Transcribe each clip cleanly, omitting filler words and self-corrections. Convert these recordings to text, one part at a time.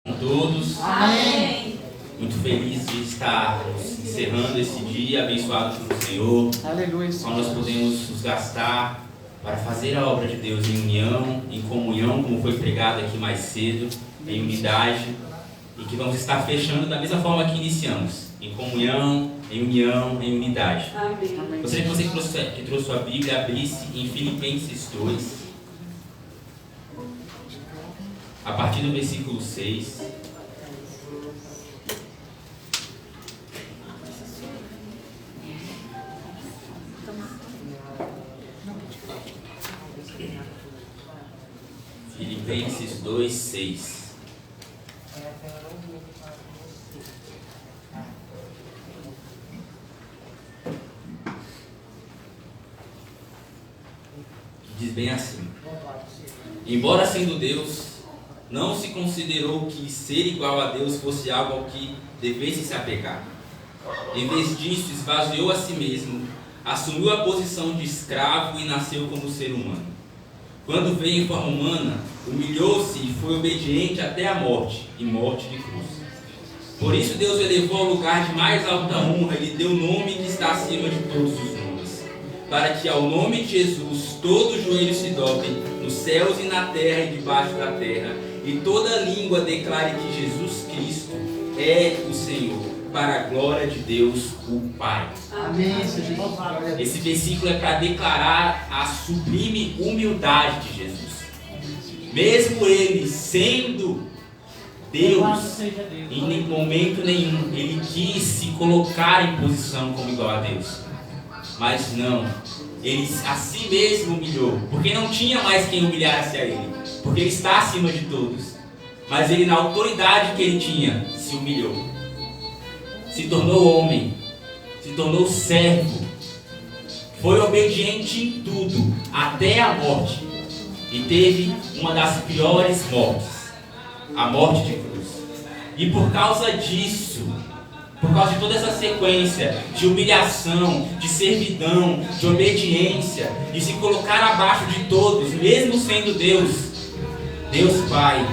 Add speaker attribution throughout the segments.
Speaker 1: Com todos.
Speaker 2: Amém.
Speaker 1: Muito feliz de estarmos encerrando esse dia abençoado pelo Senhor.
Speaker 2: Aleluia.
Speaker 1: Qual nós podemos nos gastar para fazer a obra de Deus em união, em comunhão, como foi pregado aqui mais cedo, em unidade, e que vamos estar fechando da mesma forma que iniciamos, em comunhão, em união, em unidade.
Speaker 2: Amém.
Speaker 1: Gostaria que você que trouxe sua Bíblia abrisse em Filipenses 2, a partir do versículo 6. Filipenses 2, 6. Diz bem assim: embora sendo Deus, não se considerou que ser igual a Deus fosse algo ao que devesse se apegar. Em vez disso, esvaziou a si mesmo, assumiu a posição de escravo e nasceu como ser humano. Quando veio em forma humana, humilhou-se e foi obediente até a morte, e morte de cruz. Por isso Deus o elevou ao lugar de mais alta honra e lhe deu o nome que está acima de todos os nomes, para que ao nome de Jesus todo joelho se dobre, nos céus e na terra e debaixo da terra, e toda língua declare que Jesus Cristo é o Senhor, para a glória de Deus, o Pai.
Speaker 2: Amém.
Speaker 1: Esse versículo é para declarar a sublime humildade de Jesus. Mesmo ele sendo Deus, em nenhum momento nenhum ele quis se colocar em posição como igual a Deus. Mas não, ele a si mesmo humilhou, porque não tinha mais quem humilhasse a ele, porque ele está acima de todos. Mas ele, na autoridade que ele tinha, se humilhou, se tornou homem, se tornou servo, foi obediente em tudo, até a morte, e teve uma das piores mortes, a morte de cruz. E por causa disso, por causa de toda essa sequência de humilhação, de servidão, de obediência, de se colocar abaixo de todos, mesmo sendo Deus, Deus Pai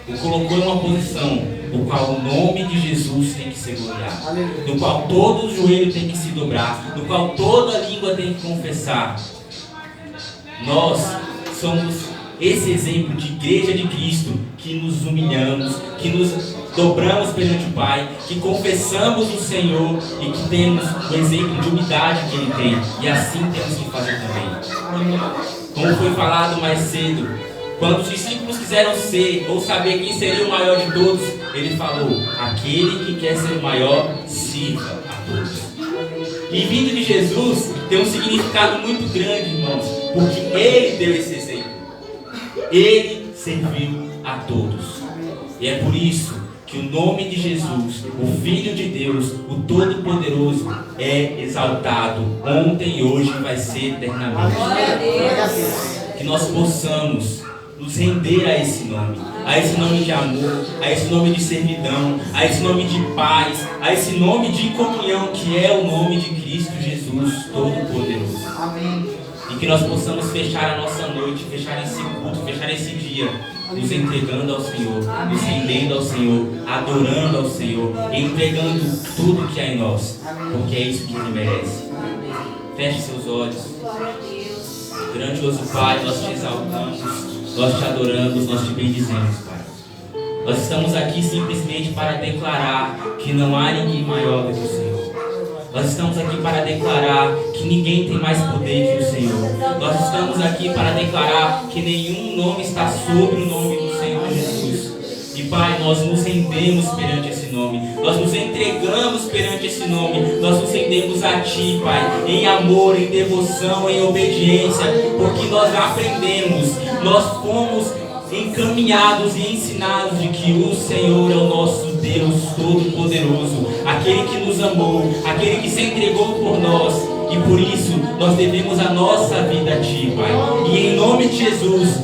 Speaker 1: o colocou em uma posição no qual o nome de Jesus tem que ser gloriado, no qual todo o joelho tem que se dobrar, no qual toda língua tem que confessar. Nós somos esse exemplo de igreja de Cristo, que nos humilhamos, que nos dobramos perante o Pai, que confessamos o Senhor e que temos o exemplo de humildade que Ele tem, e assim temos que fazer também. Como foi falado mais cedo, quando os discípulos quiseram ser ou saber quem seria o maior de todos, ele falou: aquele que quer ser o maior, sirva a todos. E vindo de Jesus tem um significado muito grande, irmãos, porque ele deu esse exemplo. Ele serviu a todos. E é por isso que o nome de Jesus, o Filho de Deus, o Todo-Poderoso, é exaltado ontem e hoje vai ser eternamente. Que nós possamos nos render a esse nome de amor, a esse nome de servidão, a esse nome de paz, a esse nome de comunhão, que é o nome de Cristo Jesus Todo-Poderoso.
Speaker 2: Amém.
Speaker 1: E que nós possamos fechar a nossa noite, fechar esse culto, fechar esse dia, nos entregando ao Senhor, nos rendendo ao Senhor, adorando ao Senhor, entregando tudo que há em nós, porque é isso que Ele merece. Feche seus olhos. Grandioso Pai, nós te exaltamos, nós te adoramos, nós te bendizemos, Pai. Nós estamos aqui simplesmente para declarar que não há ninguém maior do que o Senhor. Nós estamos aqui para declarar que ninguém tem mais poder que o Senhor. Nós estamos aqui para declarar que nenhum nome está sobre o nome do Senhor Jesus. E Pai, nós nos rendemos perante esse nome, nós nos entregamos perante esse nome, nós nos rendemos a Ti, Pai, em amor, em devoção, em obediência, porque nós aprendemos, nós fomos encaminhados e ensinados de que o Senhor é o nosso Deus Todo-Poderoso, aquele que nos amou, aquele que se entregou por nós, e por isso nós devemos a nossa vida a Ti, Pai. E em nome de Jesus,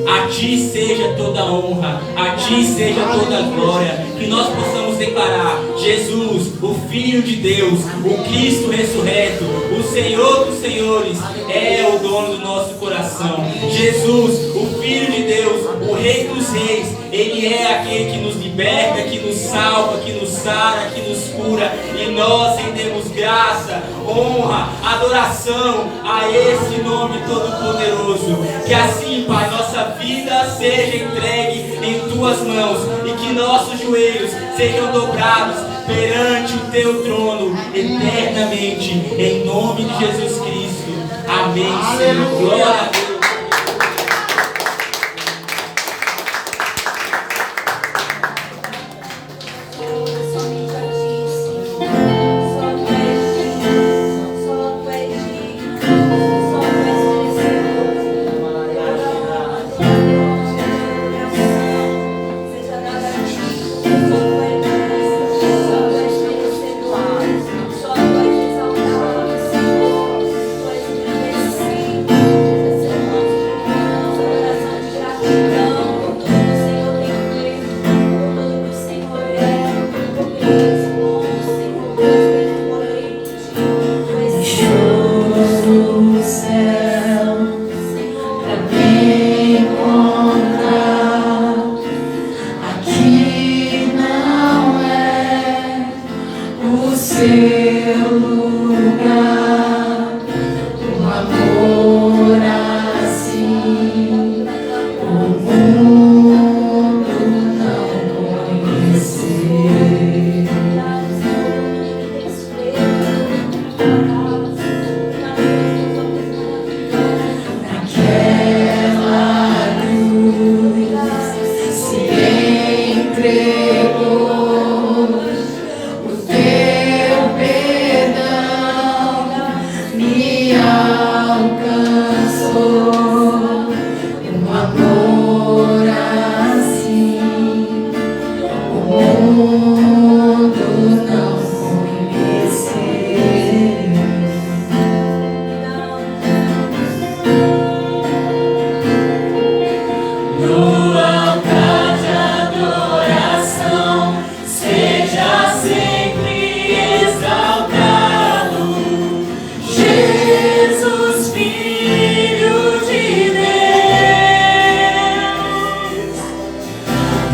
Speaker 1: a Ti seja toda a honra, a Ti seja toda a glória, que nós possamos declarar: Jesus, o Filho de Deus, o Cristo ressurreto, o Senhor dos Senhores, é o dono do nosso coração. Jesus, o Filho de Deus, o Rei dos Reis, Ele é aquele que nos liberta, que nos salva, que nos sara, que nos cura. E nós rendemos graça, honra, adoração a esse nome todo-poderoso. Que assim, Pai, nossa vida seja entregue em Tuas mãos e que nossos joelhos sejam dobrados perante o Teu trono eternamente, em nome de Jesus Cristo. Amém, Senhor. Glória a Deus.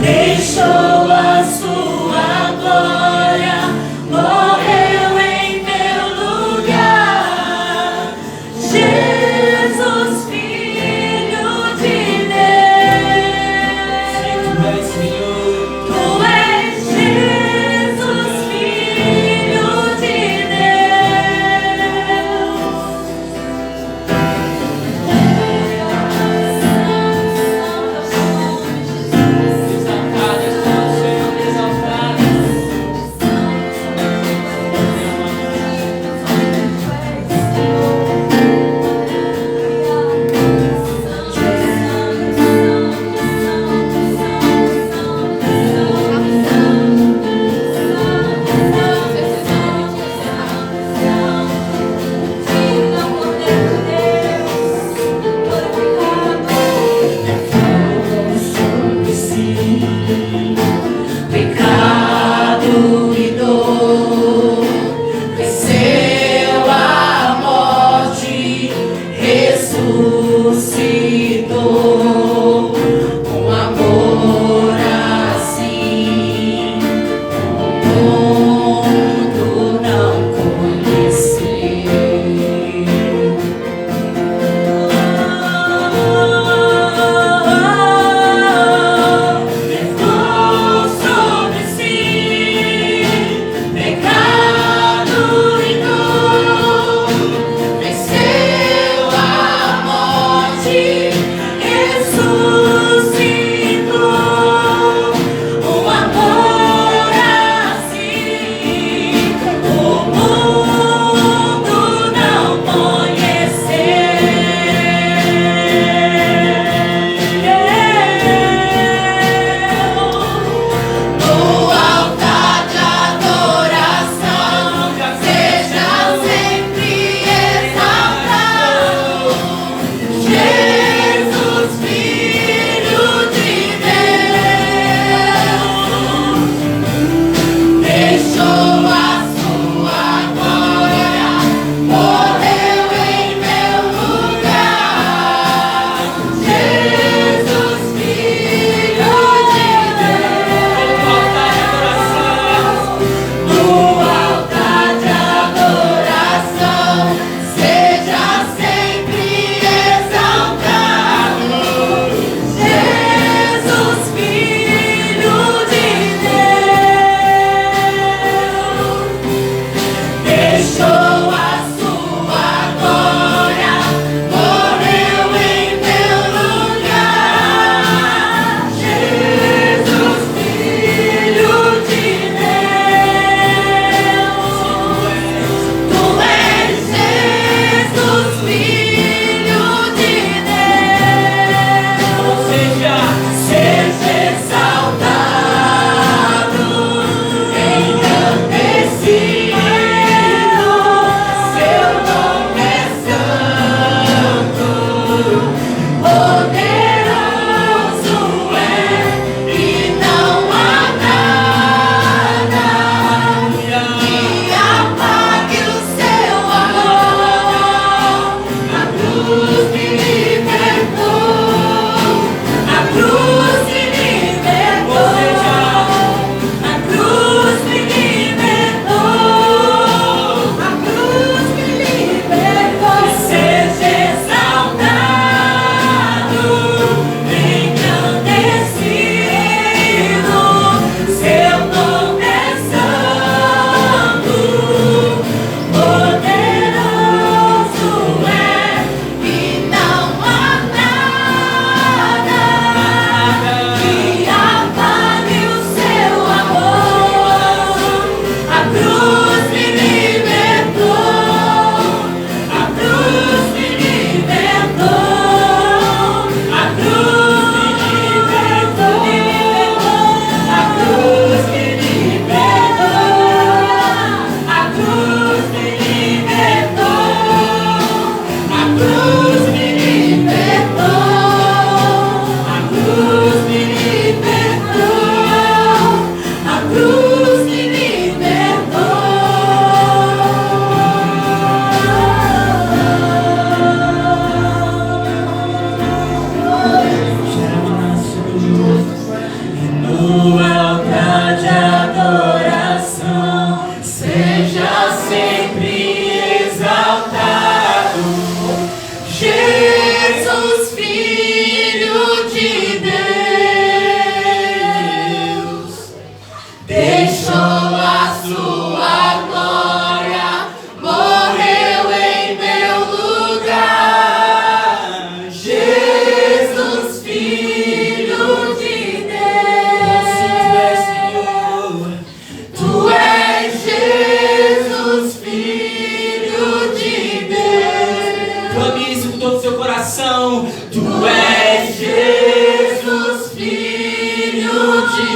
Speaker 2: Deixou a sua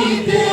Speaker 2: Aleluia.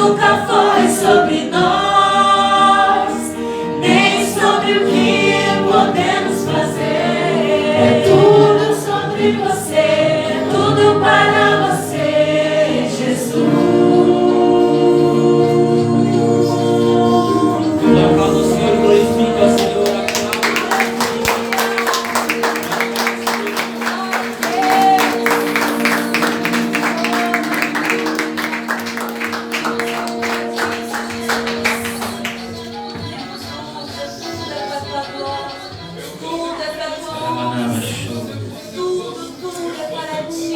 Speaker 2: nunca foi sobre nós, nem sobre o que podemos fazer. É tudo sobre você, tudo para você, Jesus.
Speaker 1: Aplauda o Senhor, glorifica o Senhor.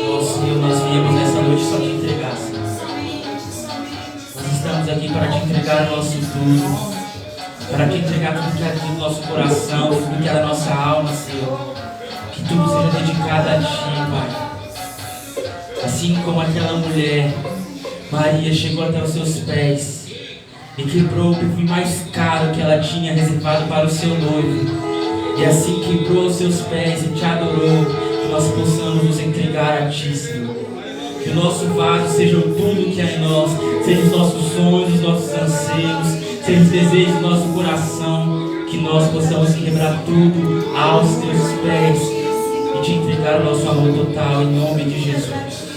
Speaker 1: Ó Senhor, nós viemos nessa noite só te entregar, Senhor. Nós estamos aqui para te entregar o nosso tudo, para te entregar tudo que é do nosso coração, tudo que é da nossa alma, Senhor. Que tudo seja dedicado a Ti, Pai. Assim como aquela mulher, Maria, chegou até os seus pés e quebrou o perfume mais caro que ela tinha reservado para o seu noivo. E assim quebrou os seus pés e te adorou, que nós possamos nos entregar a Ti, Senhor. Que o nosso vaso seja tudo que há em nós, seja os nossos sonhos, os nossos anseios, seja os desejos do nosso coração, que nós possamos quebrar tudo aos Teus pés e te entregar o nosso amor total, em nome de Jesus.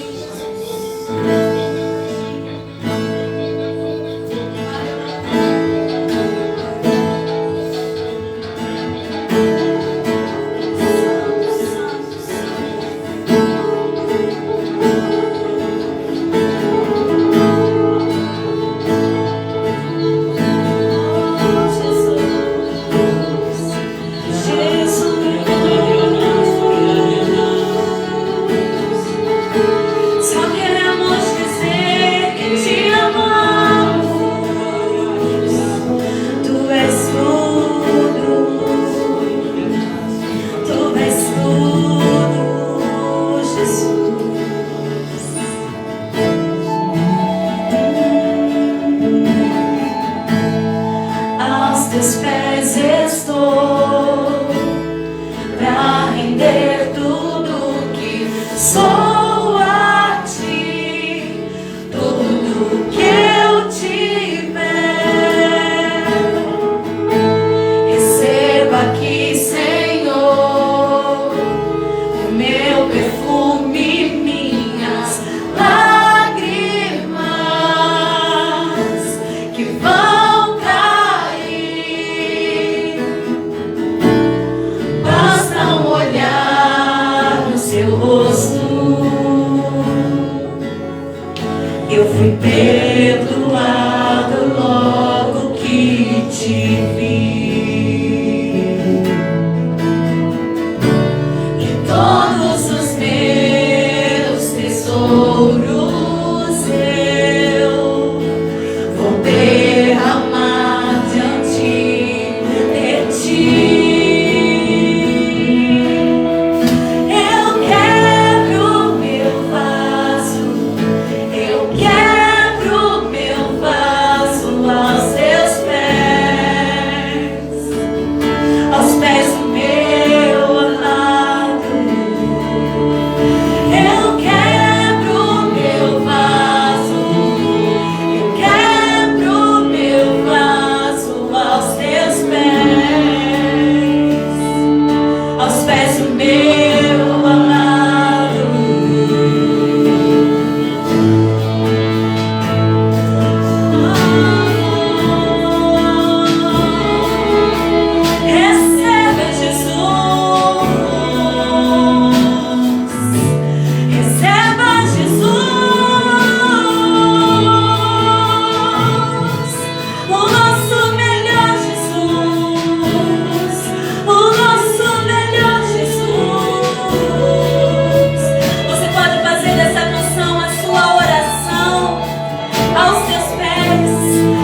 Speaker 2: Eu fui perdoado logo que te vi, e todos os meus tesouros eu vou derramar diante de ti. Aos teus pés.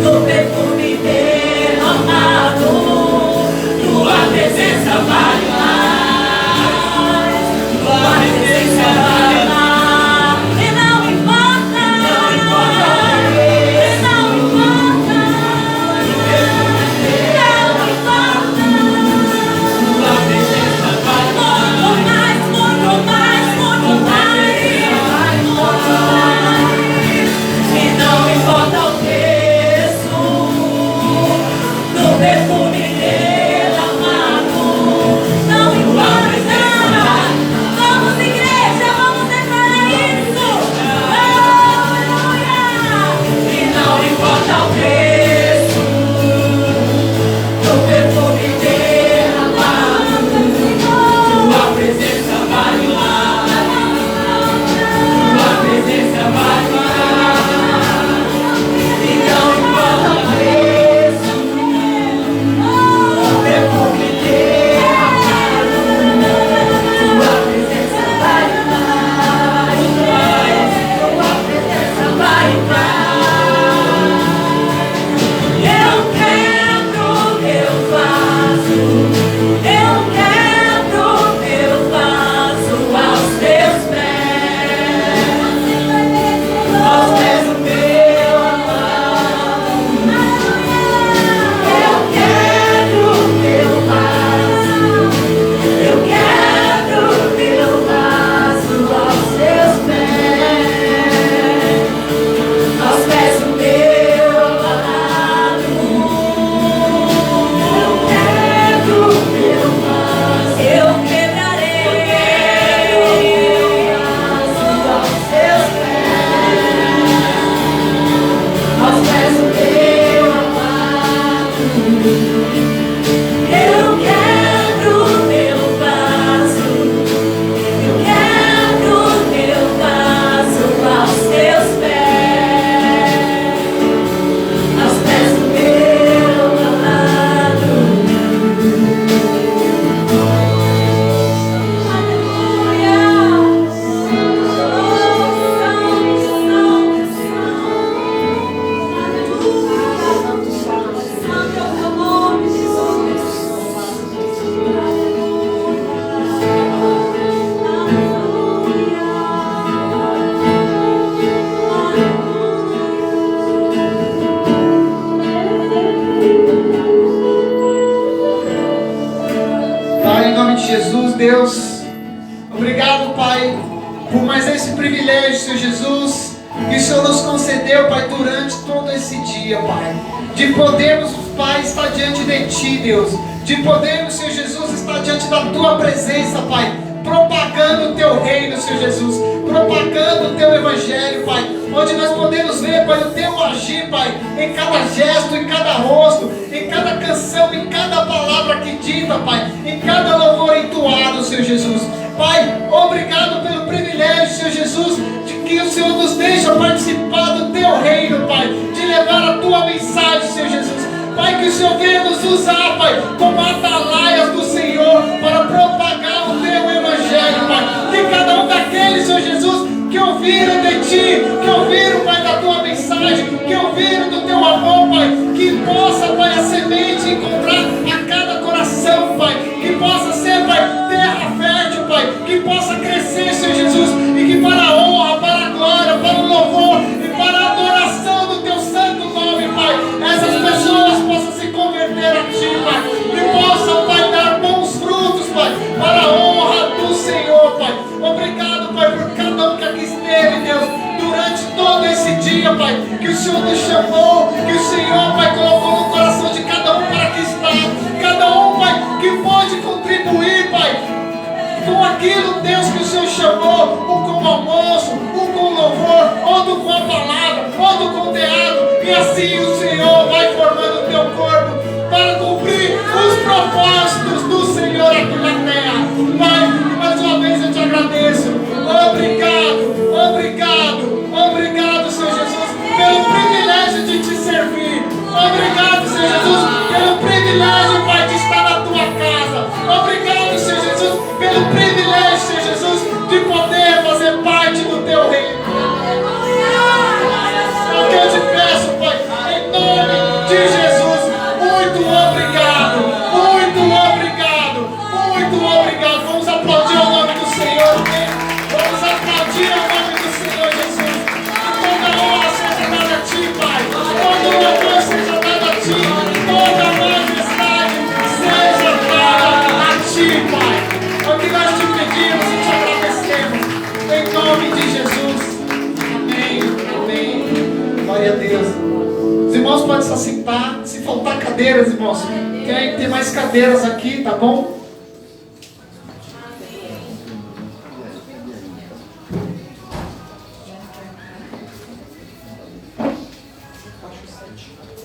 Speaker 2: Do perfume derramado Eu quero teu vaso, eu quero teu vaso aos teus pés do meu amado. Aleluia. Santo é o teu nome, Jesus.
Speaker 3: Pai, em nome de Jesus, Deus, obrigado, Pai, por mais esse privilégio, Senhor Jesus, que o Senhor nos concedeu, Pai, durante todo esse dia, Pai, de podermos, Pai, estar diante de Ti, Deus, de podermos, Senhor Jesus, estar diante da Tua presença, Pai, propagando o Teu reino, Senhor Jesus, propagando o Teu evangelho, Pai, onde nós podemos ver, Pai, o Teu agir, Pai, em cada gesto, em cada rosto, em cada canção, em cada palavra que dita, Pai, em cada louvor entoado, Senhor Jesus. Pai, obrigado pelo privilégio, Senhor Jesus, de que o Senhor nos deixa participar do Teu reino, Pai, de levar a Tua mensagem, Senhor Jesus. Pai, que o Senhor venha nos usar, Pai, como atalaias do Senhor, para propagar o Teu evangelho, Pai. Que cada um daqueles, Senhor Jesus, que ouviram de Ti, que ouviram, Pai, da Tua mensagem, que ouviram do Teu amor, Pai, que possa, Pai, a semente encontrar a cada coração, Pai, que possa ser, Pai, terra fértil, Pai, que possa crescer, Senhor Jesus, e que para a honra, para a glória, para o louvor e para a adoração do Teu santo nome, Pai, essas pessoas possam se converter a Ti, Pai, e possam, Pai, dar bons frutos, Pai, para a honra do Senhor, Pai. Obrigado, Pai, por cada um que aqui esteve, Deus, durante todo esse dia, Pai, que o Senhor nos chamou, que o Senhor, Pai, colocou no coração de cada um para que está, cada um, Pai, que pode contribuir, Pai, com aquilo, Deus, que o Senhor chamou, ou com o almoço, ou com o louvor, ou com a palavra, ou com o teatro, e assim o Senhor vai formando o Teu corpo para cumprir os propósitos do Senhor aqui na terra. Pai, mais uma vez eu Te agradeço. Obrigado, obrigado, obrigado, Senhor Jesus, pelo privilégio de Te servir. Obrigado, Senhor Jesus, pelo privilégio, Pai, de estar na Tua casa. Obrigado, Senhor Jesus, pelo privilégio, Senhor Jesus, de poder fazer parte do Teu reino. É o que eu Te peço, Pai, em nome de Jesus. Muito obrigado, muito obrigado, muito obrigado. Vamos aplaudir o nome do Senhor, amém? Vamos aplaudir o nome do Senhor Jesus. Que toda honra seja dada a Ti, Pai. Todo louvor seja dado a Ti. Toda majestade seja dada a Ti, Pai. É o que nós Te pedimos e Te agradecemos. Em nome de Jesus. Amém, amém. Glória a Deus. Os irmãos podem se assentar. Se faltar cadeiras, irmãos, querem ter mais cadeiras aqui, tá bom?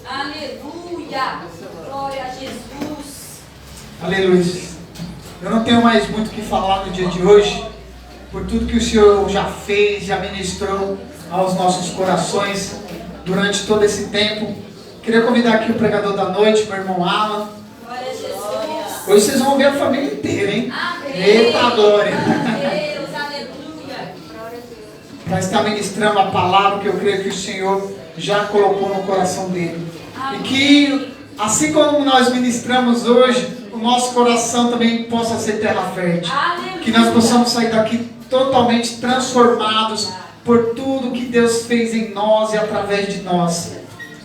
Speaker 2: Aleluia! Glória a Jesus!
Speaker 3: Aleluia. Eu não tenho mais muito o que falar no dia de hoje, por tudo que o Senhor já fez, já ministrou aos nossos corações durante todo esse tempo. Queria convidar aqui o pregador da noite, meu irmão Alan.
Speaker 2: Glória a Jesus!
Speaker 3: Hoje vocês vão ver a família inteira, hein?
Speaker 2: Amém!
Speaker 3: Eita glória!
Speaker 2: Deus, aleluia!
Speaker 3: Para estar ministrando a palavra que eu creio que o Senhor já colocou no coração dele. E que, assim como nós ministramos hoje, o nosso coração também possa ser terra fértil.
Speaker 2: Aleluia.
Speaker 3: Que nós possamos sair daqui totalmente transformados por tudo que Deus fez em nós e através de nós.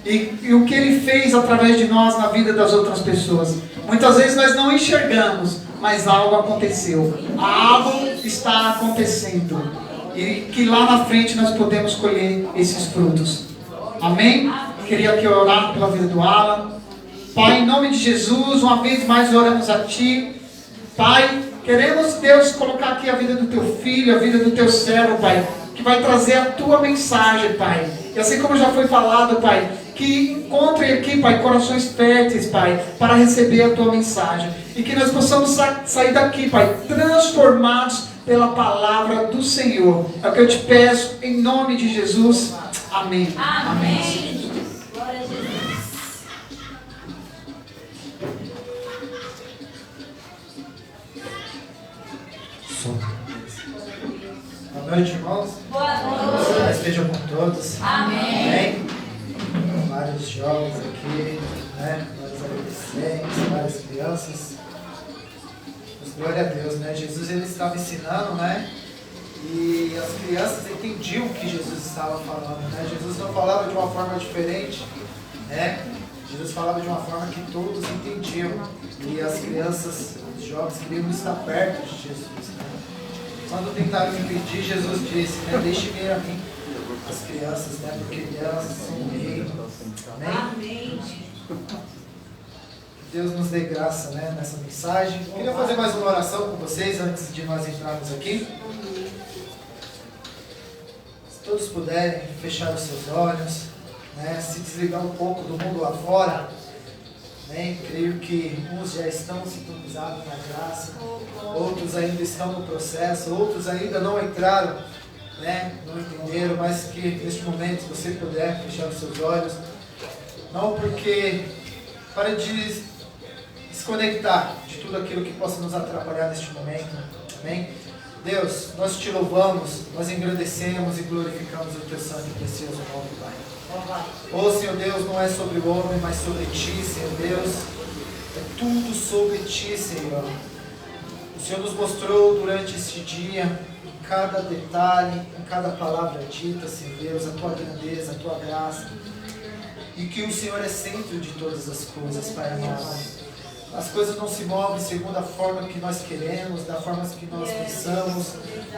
Speaker 3: E o que Ele fez através de nós na vida das outras pessoas. Muitas vezes nós não enxergamos, mas algo aconteceu. Algo está acontecendo. E que lá na frente nós podemos colher esses frutos. Amém? Queria aqui orar pela vida do Alan. Pai, em nome de Jesus, uma vez mais oramos a Ti. Pai, queremos, Deus, colocar aqui a vida do Teu filho, a vida do Teu servo, Pai, que vai trazer a Tua mensagem, Pai. E assim como já foi falado, Pai, que encontrem aqui, Pai, corações férteis, Pai, para receber a Tua mensagem. E que nós possamos sair daqui, Pai, transformados pela palavra do Senhor. É o que eu te peço, em nome de Jesus. Amém.
Speaker 2: Amém. Glória a Jesus.
Speaker 4: Boa noite, irmãos.
Speaker 2: Boa noite.
Speaker 4: Paz esteja com todos.
Speaker 2: Amém.
Speaker 4: Vários jovens aqui, né? Vários adolescentes, várias crianças. Mas glória a Deus, né? Jesus ele estava ensinando, né? E as crianças entendiam o que Jesus estava falando, né? Jesus não falava de uma forma diferente, né? Jesus falava de uma forma que todos entendiam. E as crianças, os jovens queriam estar perto de Jesus, né? Quando tentaram impedir, Jesus disse, né? Deixe vir a mim as crianças, né? Porque delas são o reino. Amém?
Speaker 2: Amém.
Speaker 4: Que Deus nos dê graça, né? Nessa mensagem. Eu queria fazer mais uma oração com vocês antes de nós entrarmos aqui. Se todos puderem fechar os seus olhos, né? Se desligar um pouco do mundo lá fora. Né? Creio que uns já estão sintonizados na graça, outros ainda estão no processo, outros ainda não entraram, né? Não entenderam, mas que neste momento, se você puder fechar os seus olhos, não porque para desconectar de tudo aquilo que possa nos atrapalhar neste momento, amém? Deus, nós te louvamos, nós engrandecemos e glorificamos o teu santo e precioso nome, Pai. Oh, Senhor Deus, não é sobre o homem, mas sobre ti, Senhor Deus. É tudo sobre ti, Senhor. O Senhor nos mostrou durante este dia, em cada detalhe, em cada palavra dita, Senhor Deus, a tua grandeza, a tua graça. E que o Senhor é centro de todas as coisas, Pai amado. As coisas não se movem segundo a forma que nós queremos, da forma que nós pensamos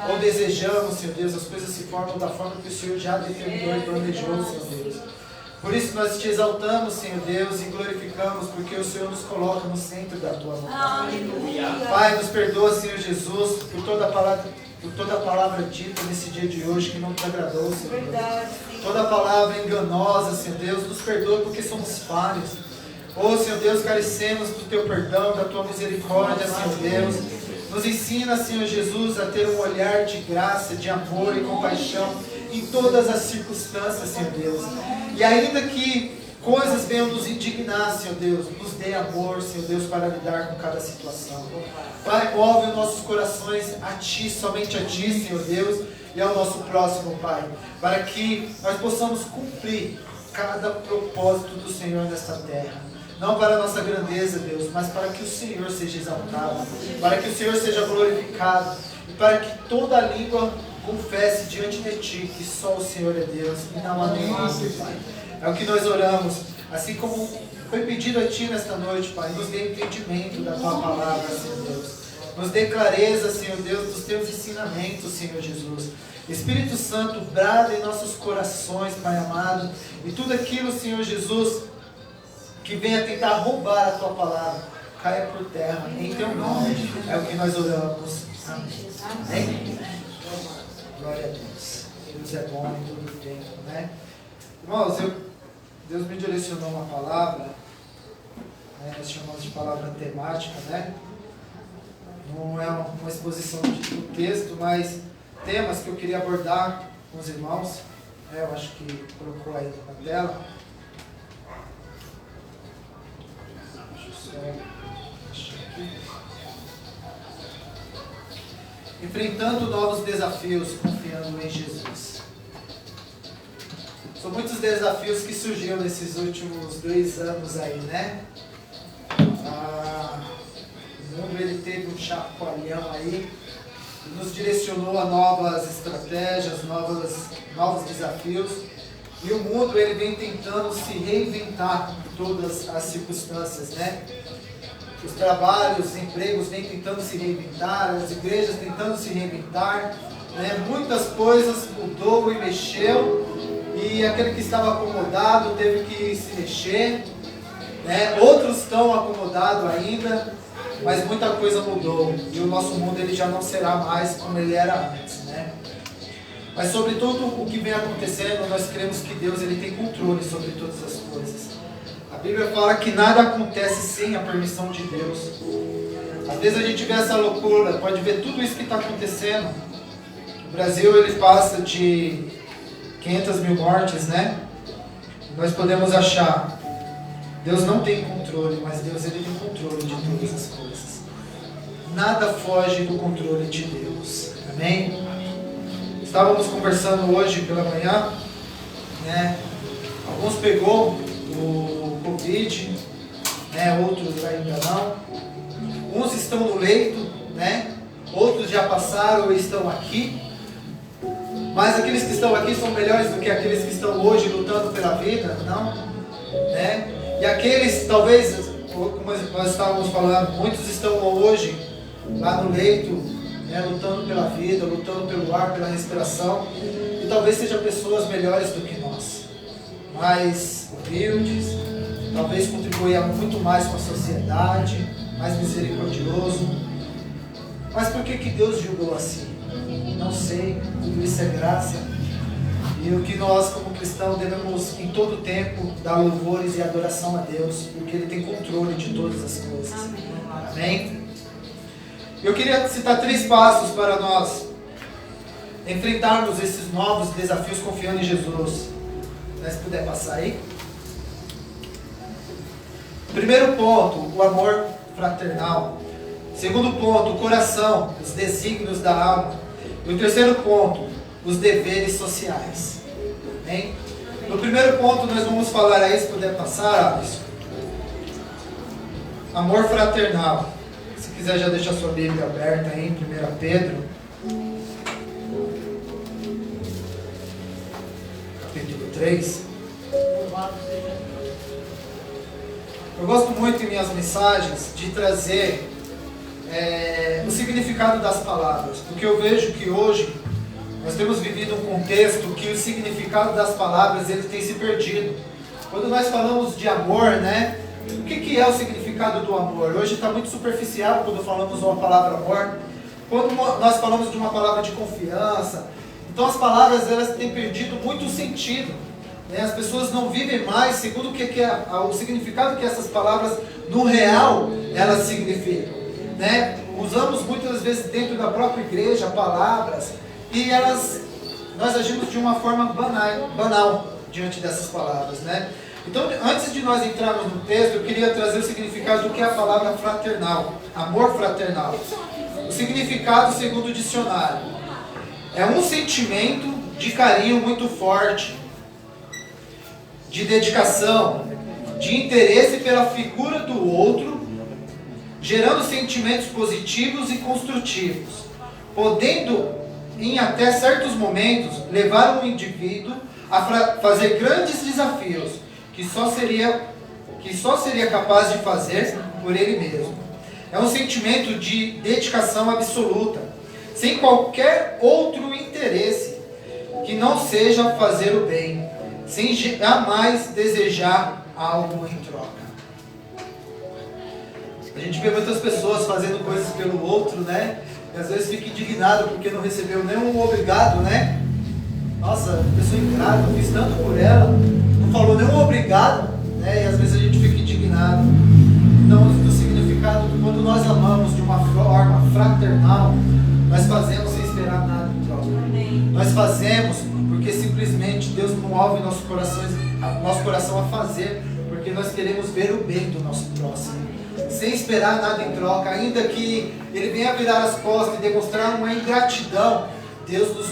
Speaker 4: ou desejamos, Senhor Deus. As coisas se formam da forma que o Senhor já determinou e planejou, Senhor Deus. Por isso nós te exaltamos, Senhor Deus, e glorificamos, porque o Senhor nos coloca no centro da tua vontade. Pai, nos perdoa, Senhor Jesus, por toda a palavra dita nesse dia de hoje que não te agradou, Senhor Deus. Toda palavra enganosa, Senhor Deus, nos perdoa porque somos falhos. Oh, Senhor Deus, carecemos do teu perdão, da tua misericórdia, Senhor Deus. Nos ensina, Senhor Jesus, a ter um olhar de graça, de amor e compaixão em todas as circunstâncias, Senhor Deus. E ainda que coisas venham nos indignar, Senhor Deus, nos dê amor, Senhor Deus, para lidar com cada situação. Pai, move os nossos corações a Ti, somente a Ti, Senhor Deus, e ao nosso próximo, Pai, para que nós possamos cumprir cada propósito do Senhor nesta terra. Não para a nossa grandeza, Deus, mas para que o Senhor seja exaltado, para que o Senhor seja glorificado, e para que toda língua confesse diante de Ti que só o Senhor é Deus e não há nenhum outro, Pai. É o que nós oramos, assim como foi pedido a Ti nesta noite, Pai. Nos dê entendimento da Tua palavra, Senhor Deus. Nos dê clareza, Senhor Deus, dos Teus ensinamentos, Senhor Jesus. Espírito Santo, brada em nossos corações, Pai amado, e tudo aquilo, Senhor Jesus, que venha tentar roubar a Tua palavra, caia por terra, em Teu nome. É o que nós oramos. Amém. Glória a Deus. Deus é bom em todo o tempo, né? Irmãos, Deus me direcionou uma palavra, né? Nós chamamos de palavra temática, né? Não é uma exposição do texto, mas temas que eu queria abordar com os irmãos. Eu acho que colocou aí na tela. Enfrentando novos desafios, confiando em Jesus. São muitos desafios que surgiram nesses últimos 2 anos aí, né? O mundo ele teve um chacoalhão aí, nos direcionou a novas estratégias, novos desafios. E o mundo ele vem tentando se reinventar em todas as circunstâncias, né? Os trabalhos, os empregos vêm tentando se reinventar, as igrejas tentando se reinventar, né? Muitas coisas mudou e mexeu, e aquele que estava acomodado teve que se mexer, né? Outros estão acomodados ainda, mas muita coisa mudou, e o nosso mundo ele já não será mais como ele era antes, né? Mas sobre tudo o que vem acontecendo, nós cremos que Deus ele tem controle sobre todas as coisas. A Bíblia fala que nada acontece sem a permissão de Deus. Às vezes a gente vê essa loucura, pode ver tudo isso que está acontecendo. O Brasil ele passa de 500 mil mortes, né? Nós podemos achar, Deus não tem controle, mas Deus ele tem controle de todas as coisas. Nada foge do controle de Deus. Amém? Estávamos conversando hoje pela manhã, né? Alguns pegou o Covid, né? Outros ainda não. Uns estão no leito, né? Outros já passaram e estão aqui. Mas aqueles que estão aqui são melhores do que aqueles que estão hoje lutando pela vida? Não. Né? E aqueles, talvez, como nós estávamos falando, muitos estão hoje lá no leito, né, lutando pela vida, lutando pelo ar, pela respiração. E talvez sejam pessoas melhores do que nós. Mais humildes, talvez contribuam muito mais com a sociedade, mais misericordioso. Mas por que Deus julgou assim? Não sei, tudo isso é graça. E o que nós como cristãos devemos em todo tempo dar louvores e adoração a Deus, porque Ele tem controle de todas as coisas. Amém? Eu queria citar 3 passos para nós enfrentarmos esses novos desafios confiando em Jesus. Se puder passar aí. Primeiro ponto, o amor fraternal. Segundo ponto, o coração, os desígnios da alma. E o terceiro ponto, os deveres sociais. Amém? No primeiro ponto nós vamos falar aí, se puder passar, Alisson. Amor fraternal. Se quiser já deixa a sua Bíblia aberta aí em 1 Pedro. Capítulo 3. Eu gosto muito em minhas mensagens de trazer o significado das palavras, porque eu vejo que hoje nós temos vivido um contexto que o significado das palavras ele tem se perdido. Quando nós falamos de amor, né? O que é o significado do amor? Hoje está muito superficial quando falamos uma palavra amor. Quando nós falamos de uma palavra de confiança, então as palavras elas têm perdido muito sentido. Né? As pessoas não vivem mais segundo o significado que essas palavras no real elas significam. Né? Usamos muitas vezes dentro da própria igreja palavras e nós agimos de uma forma banal diante dessas palavras. Né? Então, antes de nós entrarmos no texto, eu queria trazer o significado do que é a palavra fraternal, amor fraternal. O significado, segundo o dicionário, é um sentimento de carinho muito forte, de dedicação, de interesse pela figura do outro, gerando sentimentos positivos e construtivos, podendo, em até certos momentos, levar um indivíduo a fazer grandes desafios que só seria capaz de fazer por ele mesmo. É um sentimento de dedicação absoluta, sem qualquer outro interesse que não seja fazer o bem, sem jamais desejar algo em troca. A gente vê muitas pessoas fazendo coisas pelo outro, né? E às vezes fica indignado porque não recebeu nenhum obrigado, né? Nossa, pessoa ingrata, eu fiz tanto por ela, não falou nenhum obrigado, né? E às vezes a gente fica indignado. Então, o significado de quando nós amamos de uma forma fraternal, nós fazemos sem esperar nada em troca. Nós fazemos porque simplesmente Deus move nosso coração a fazer, porque nós queremos ver o bem do nosso próximo. Sem esperar nada em troca, ainda que ele venha virar as costas e demonstrar uma ingratidão, Deus nos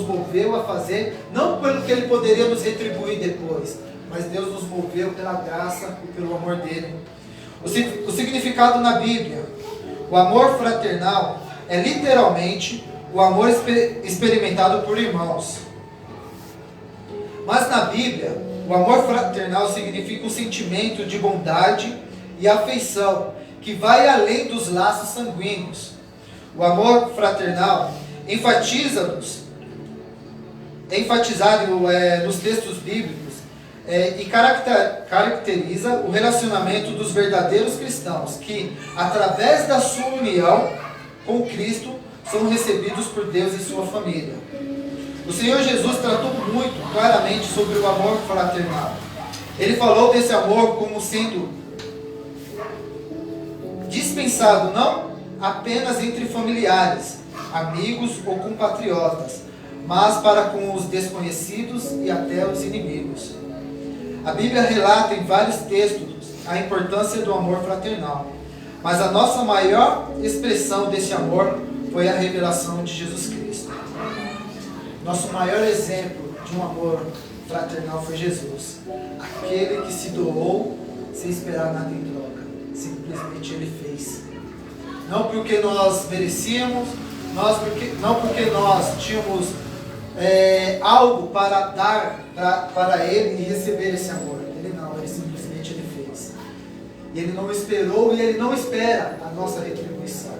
Speaker 4: moveu a fazer, não pelo que ele poderia nos retribuir depois, mas Deus nos moveu pela graça e pelo amor dele. O significado na Bíblia, o amor fraternal é literalmente o amor experimentado por irmãos. Mas na Bíblia, o amor fraternal significa um sentimento de bondade e afeição que vai além dos laços sanguíneos. O amor fraternal enfatizado nos textos bíblicos e caracteriza o relacionamento dos verdadeiros cristãos que, através da sua união com Cristo, são recebidos por Deus e sua família. O Senhor Jesus tratou muito claramente sobre o amor fraternal. Ele falou desse amor como sendo dispensado não apenas entre familiares, amigos ou compatriotas, mas para com os desconhecidos e até os inimigos. A Bíblia relata em vários textos a importância do amor fraternal, mas a nossa maior expressão desse amor foi a revelação de Jesus Cristo. Nosso maior exemplo de um amor fraternal foi Jesus, aquele que se doou sem esperar nada em troca, simplesmente Ele fez. Não porque nós merecíamos, não porque nós tínhamos algo para dar para Ele e receber esse amor. Ele simplesmente Ele fez. E Ele não esperou e Ele não espera a nossa retribuição.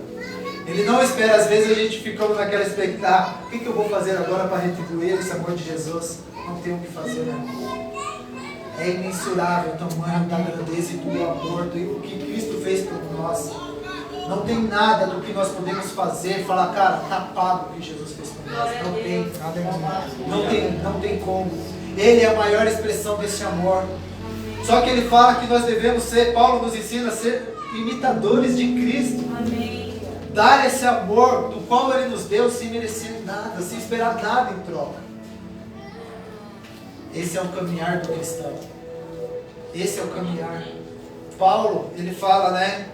Speaker 4: Ele não espera, às vezes a gente ficamos naquela expectativa, o que eu vou fazer agora para retribuir esse amor de Jesus? Não tem o que fazer, né? É imensurável o tamanho da grandeza e do amor, do que Cristo fez por nós. Não tem nada do que nós podemos fazer, falar, cara, está pago o que Jesus fez por nós. Não tem, não tem como. Ele é a maior expressão desse amor. Só que ele fala que nós devemos ser, Paulo nos ensina a ser imitadores de Cristo.
Speaker 2: Amém.
Speaker 4: Dar esse amor do qual Ele nos deu sem merecer nada, sem esperar nada em troca. Esse é o caminhar do cristão. Esse é o caminhar. Paulo, ele fala, né?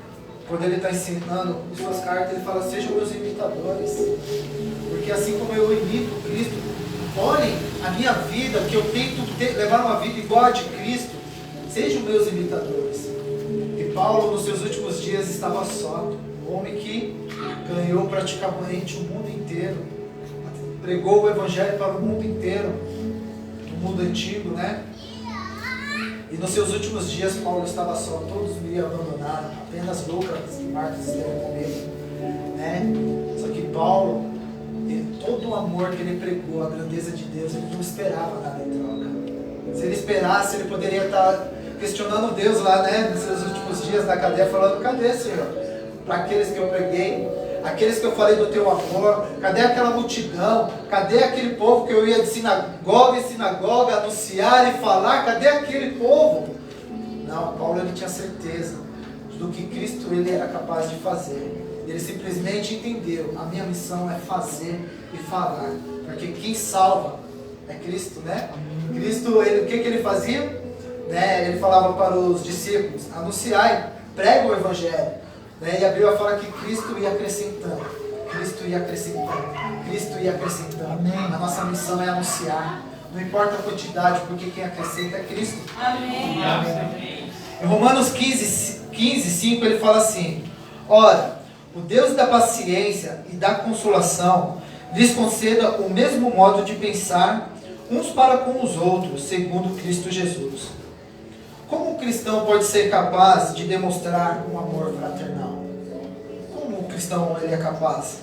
Speaker 4: Quando ele está ensinando em suas cartas, ele fala, sejam meus imitadores. Porque assim como eu imito Cristo, olhem a minha vida, que eu tento levar uma vida igual a de Cristo. Sejam meus imitadores. E Paulo, nos seus últimos dias, estava só. Um homem que ganhou praticamente o mundo inteiro. Pregou o Evangelho para o mundo inteiro. No mundo antigo, né? E nos seus últimos dias, Paulo estava só. Todos me abandonaram. Apenas Lucas e Marcos estiveram comigo. Né? Só que Paulo, todo o amor que ele pregou, a grandeza de Deus, ele não esperava nada em troca. Se ele esperasse, ele poderia estar questionando Deus lá, né? Nos seus últimos dias na cadeia, falando, cadê, Senhor? Para aqueles que eu preguei, aqueles que eu falei do teu amor, cadê aquela multidão, cadê aquele povo que eu ia de sinagoga em sinagoga anunciar e falar, cadê aquele povo? Não, Paulo ele tinha certeza do que Cristo ele era capaz de fazer. Ele simplesmente entendeu, a minha missão é fazer e falar, porque quem salva é Cristo, né? Cristo, ele, o que ele fazia? Né? Ele falava para os discípulos, anunciai, prega o Evangelho. Né? E a Bíblia fala que Cristo ia acrescentando, Cristo ia acrescentando, Cristo ia acrescentando. Amém. A nossa missão é anunciar, não importa a quantidade, porque quem acrescenta é Cristo.
Speaker 2: Amém.
Speaker 4: Amém. Em Romanos 15:5 ele fala assim, ora, o Deus da paciência e da consolação lhes conceda o mesmo modo de pensar uns para com os outros, segundo Cristo Jesus. Como um cristão pode ser capaz de demonstrar um amor fraternal? Como um cristão ele é capaz?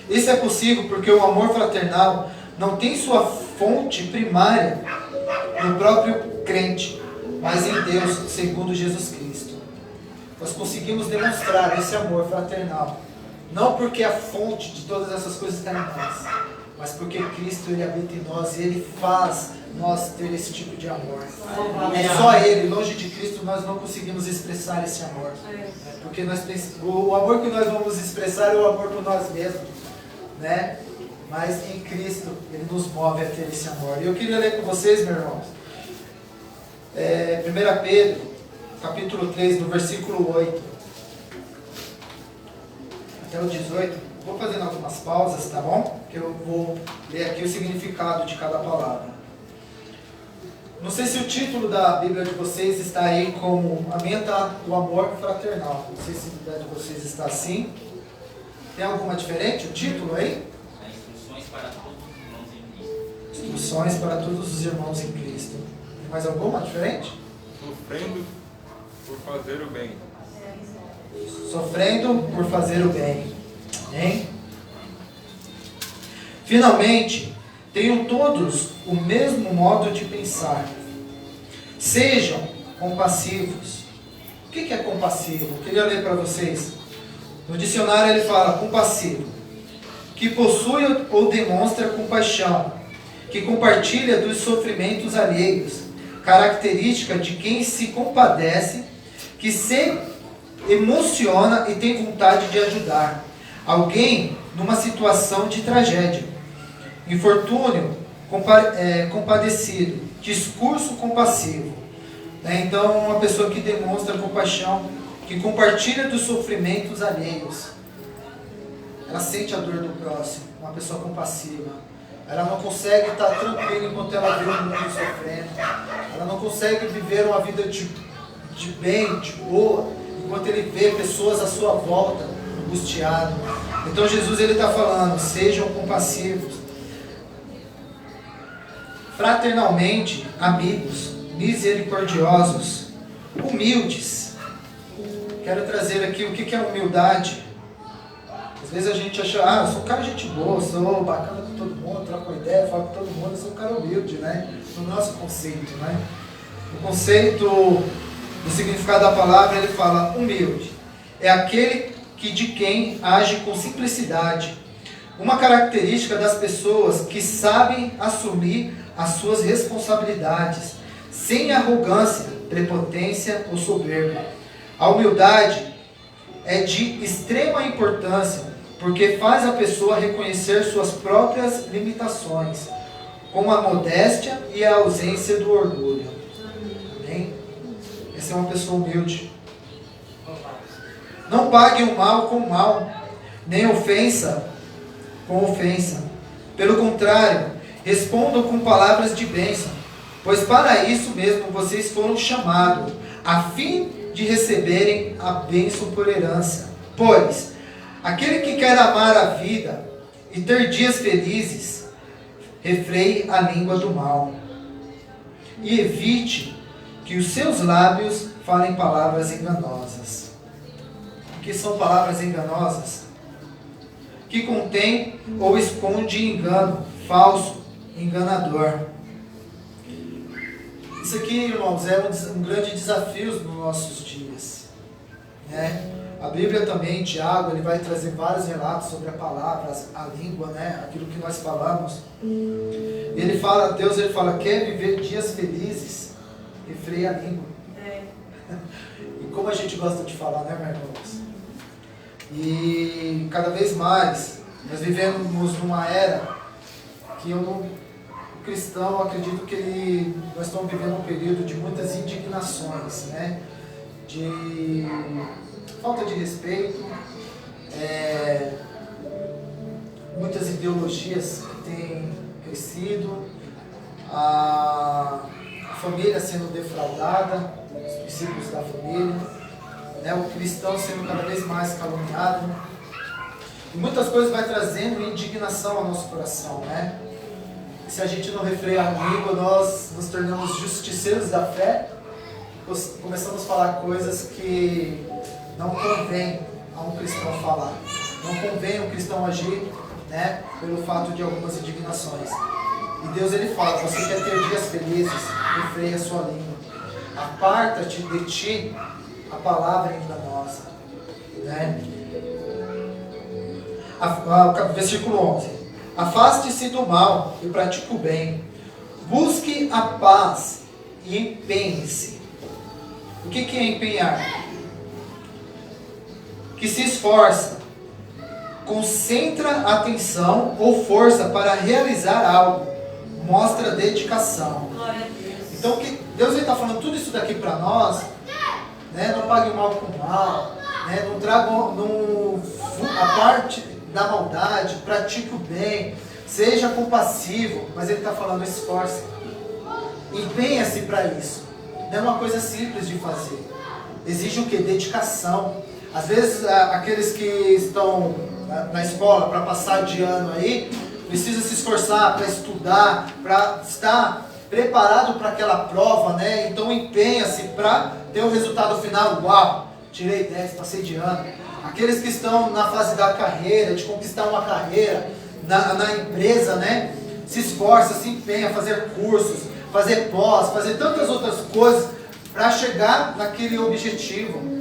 Speaker 4: Isso é possível porque o amor fraternal não tem sua fonte primária no próprio crente, mas em Deus, segundo Jesus Cristo. Nós conseguimos demonstrar esse amor fraternal, não porque a fonte de todas essas coisas está em nós, mas porque Cristo ele habita em nós e Ele faz nós ter esse tipo de amor. É só Ele, longe de Cristo nós não conseguimos expressar esse amor. Porque o amor que nós vamos expressar é o amor por nós mesmos, né? Mas em Cristo Ele nos move a ter esse amor. E eu queria ler com vocês, meus irmãos, 1 Pedro, capítulo 3, no versículo 8 até o 18. Vou fazendo algumas pausas, tá bom? Que eu vou ler aqui o significado de cada palavra. Não sei se o título da Bíblia de vocês está aí como a minha está o amor fraternal. Não sei se a Bíblia de vocês está assim. Tem alguma diferente? O título aí?
Speaker 1: Instruções para todos os irmãos em Cristo.
Speaker 4: Instruções para todos os irmãos em Cristo. Tem mais alguma diferente?
Speaker 5: Sofrendo por fazer o bem.
Speaker 4: Sofrendo por fazer o bem. Amém? Finalmente, tenham todos o mesmo modo de pensar. Sejam compassivos. O que é compassivo? Eu queria ler para vocês. No dicionário ele fala compassivo, que possui ou demonstra compaixão, que compartilha dos sofrimentos alheios, característica de quem se compadece, que se emociona e tem vontade de ajudar alguém numa situação de tragédia, infortúnio, compadecido, discurso compassivo. Então, uma pessoa que demonstra compaixão, que compartilha dos sofrimentos alheios. Ela sente a dor do próximo, uma pessoa compassiva. Ela não consegue estar tranquila enquanto ela vê o mundo sofrendo. Ela não consegue viver uma vida de bem, de boa, enquanto ele vê pessoas à sua volta angustiadas. Então Jesus está falando, sejam compassivos. Fraternalmente, amigos, misericordiosos, humildes. Quero trazer aqui o que é humildade. Às vezes a gente acha, eu sou um cara de gente boa, sou bacana com todo mundo, troco uma ideia, falo com todo mundo, eu sou um cara humilde, né? No nosso conceito, né? O conceito do significado da palavra, ele fala humilde. É aquele de quem age com simplicidade. Uma característica das pessoas que sabem assumir as suas responsabilidades, sem arrogância, prepotência ou soberba. A humildade é de extrema importância, porque faz a pessoa reconhecer suas próprias limitações, como a modéstia e a ausência do orgulho. Amém? Essa é uma pessoa humilde. Não pague o mal com mal, nem ofensa com ofensa. Pelo contrário, respondam com palavras de bênção, pois para isso mesmo vocês foram chamados, a fim de receberem a bênção por herança. Pois aquele que quer amar a vida e ter dias felizes, refreie a língua do mal e evite que os seus lábios falem palavras enganosas. O que são palavras enganosas? Que contém ou esconde engano, falso, enganador. Isso aqui, irmãos, é um grande desafio nos nossos dias, né? A Bíblia também, Tiago, ele vai trazer vários relatos sobre a palavra, a língua, né? Aquilo que nós falamos. Ele fala, Deus ele fala, quer viver dias felizes, refreia a língua. E como a gente gosta de falar, né, meus irmãos? E cada vez mais, nós vivemos numa era que o cristão, acredito que nós estamos vivendo um período de muitas indignações, né? De falta de respeito, muitas ideologias que têm crescido, a família sendo defraudada, os princípios da família, né? O cristão sendo cada vez mais caluniado, e muitas coisas vai trazendo indignação ao nosso coração, né? Se a gente não refreia a língua, nós nos tornamos justiceiros da fé, começamos a falar coisas que não convém a um cristão falar, não convém um cristão agir, né, pelo fato de algumas indignações. E Deus ele fala, você quer ter dias felizes, refreia a sua língua, aparta-te de ti a palavra enganosa, né? Versículo 11: afaste-se do mal e pratique o bem, busque a paz e empenhe-se. O que é empenhar? Que se esforça, concentra atenção ou força para realizar algo, mostra dedicação. Então que Deus está falando tudo isso daqui para nós, né? Não pague o mal com o mal, né? Não traga a parte da maldade, pratique o bem, seja compassivo, mas ele está falando esforce, empenha-se para isso. Não é uma coisa simples de fazer, exige o que? Dedicação. Às vezes aqueles que estão na escola para passar de ano aí, precisam se esforçar para estudar, para estar preparado para aquela prova, né? Então empenha-se para ter o resultado final. Uau, tirei 10, passei de ano. Aqueles que estão na fase da carreira, de conquistar uma carreira na empresa, né? Se esforça, se empenha a fazer cursos, fazer pós, fazer tantas outras coisas para chegar naquele objetivo.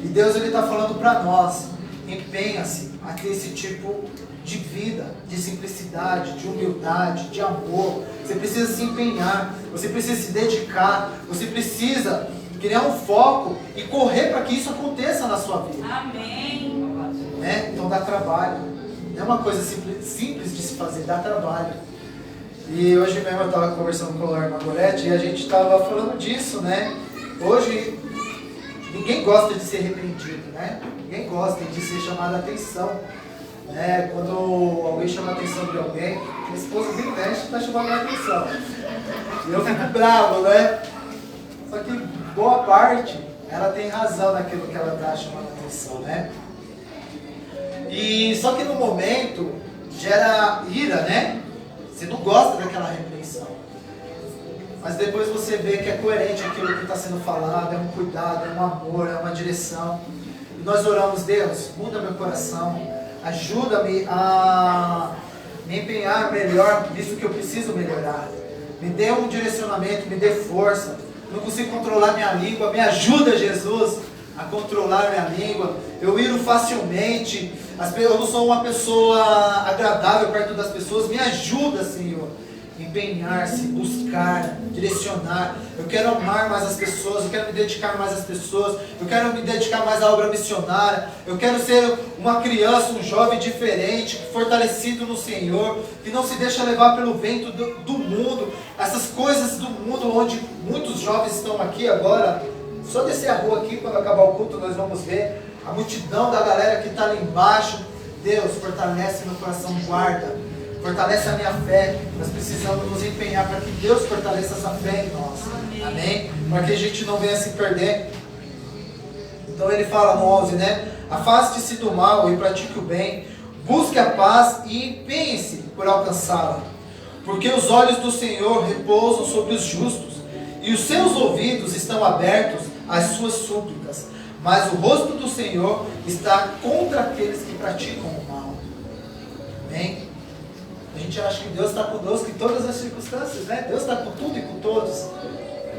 Speaker 4: E Deus está falando para nós, empenha-se a ter esse tipo de vida, de simplicidade, de humildade, de amor. Você precisa se empenhar, você precisa se dedicar, você precisa criar um foco e correr para que isso aconteça na sua vida.
Speaker 2: Amém.
Speaker 4: Né? Então dá trabalho. Não é uma coisa simples de se fazer, dá trabalho. E hoje mesmo eu estava conversando com a irmã Gorete e a gente estava falando disso, né? Hoje ninguém gosta de ser repreendido, né? Ninguém gosta de ser chamado a atenção. Quando alguém chama a atenção de alguém, minha esposa bem mexe está chamando a atenção. E eu fico bravo, né? Só que boa parte ela tem razão naquilo que ela está chamando a atenção, né? E só que no momento gera ira, né? Você não gosta daquela repreensão. Mas depois você vê que é coerente aquilo que está sendo falado, é um cuidado, é um amor, é uma direção. E nós oramos, Deus, muda meu coração, ajuda-me a me empenhar melhor nisso que eu preciso melhorar. Me dê um direcionamento, me dê força. Não consigo controlar minha língua, me ajuda, Jesus, a controlar minha língua. Eu iro facilmente, eu não sou uma pessoa agradável perto das pessoas. Me ajuda, Senhor. Empenhar-se, buscar, direcionar. Eu quero amar mais as pessoas, eu quero me dedicar mais às pessoas, eu quero me dedicar mais à obra missionária. Eu quero ser uma criança, um jovem diferente, fortalecido no Senhor, que não se deixa levar pelo vento do mundo, essas coisas do mundo onde muitos jovens estão aqui agora. Só descer a rua aqui, quando acabar o culto, nós vamos ver a multidão da galera que está ali embaixo. Deus, fortalece meu coração, guarda. Fortalece a minha fé. Nós precisamos nos empenhar para que Deus fortaleça essa fé em nós. Amém? Para que a gente não venha se perder. Então ele fala no 11, né? Afaste-se do mal e pratique o bem. Busque a paz e empenhe-se por alcançá-la. Porque os olhos do Senhor repousam sobre os justos e os seus ouvidos estão abertos às suas súplicas. Mas o rosto do Senhor está contra aqueles que praticam o mal. Amém? A gente acha que Deus está conosco em todas as circunstâncias, né? Deus está com tudo e com todos.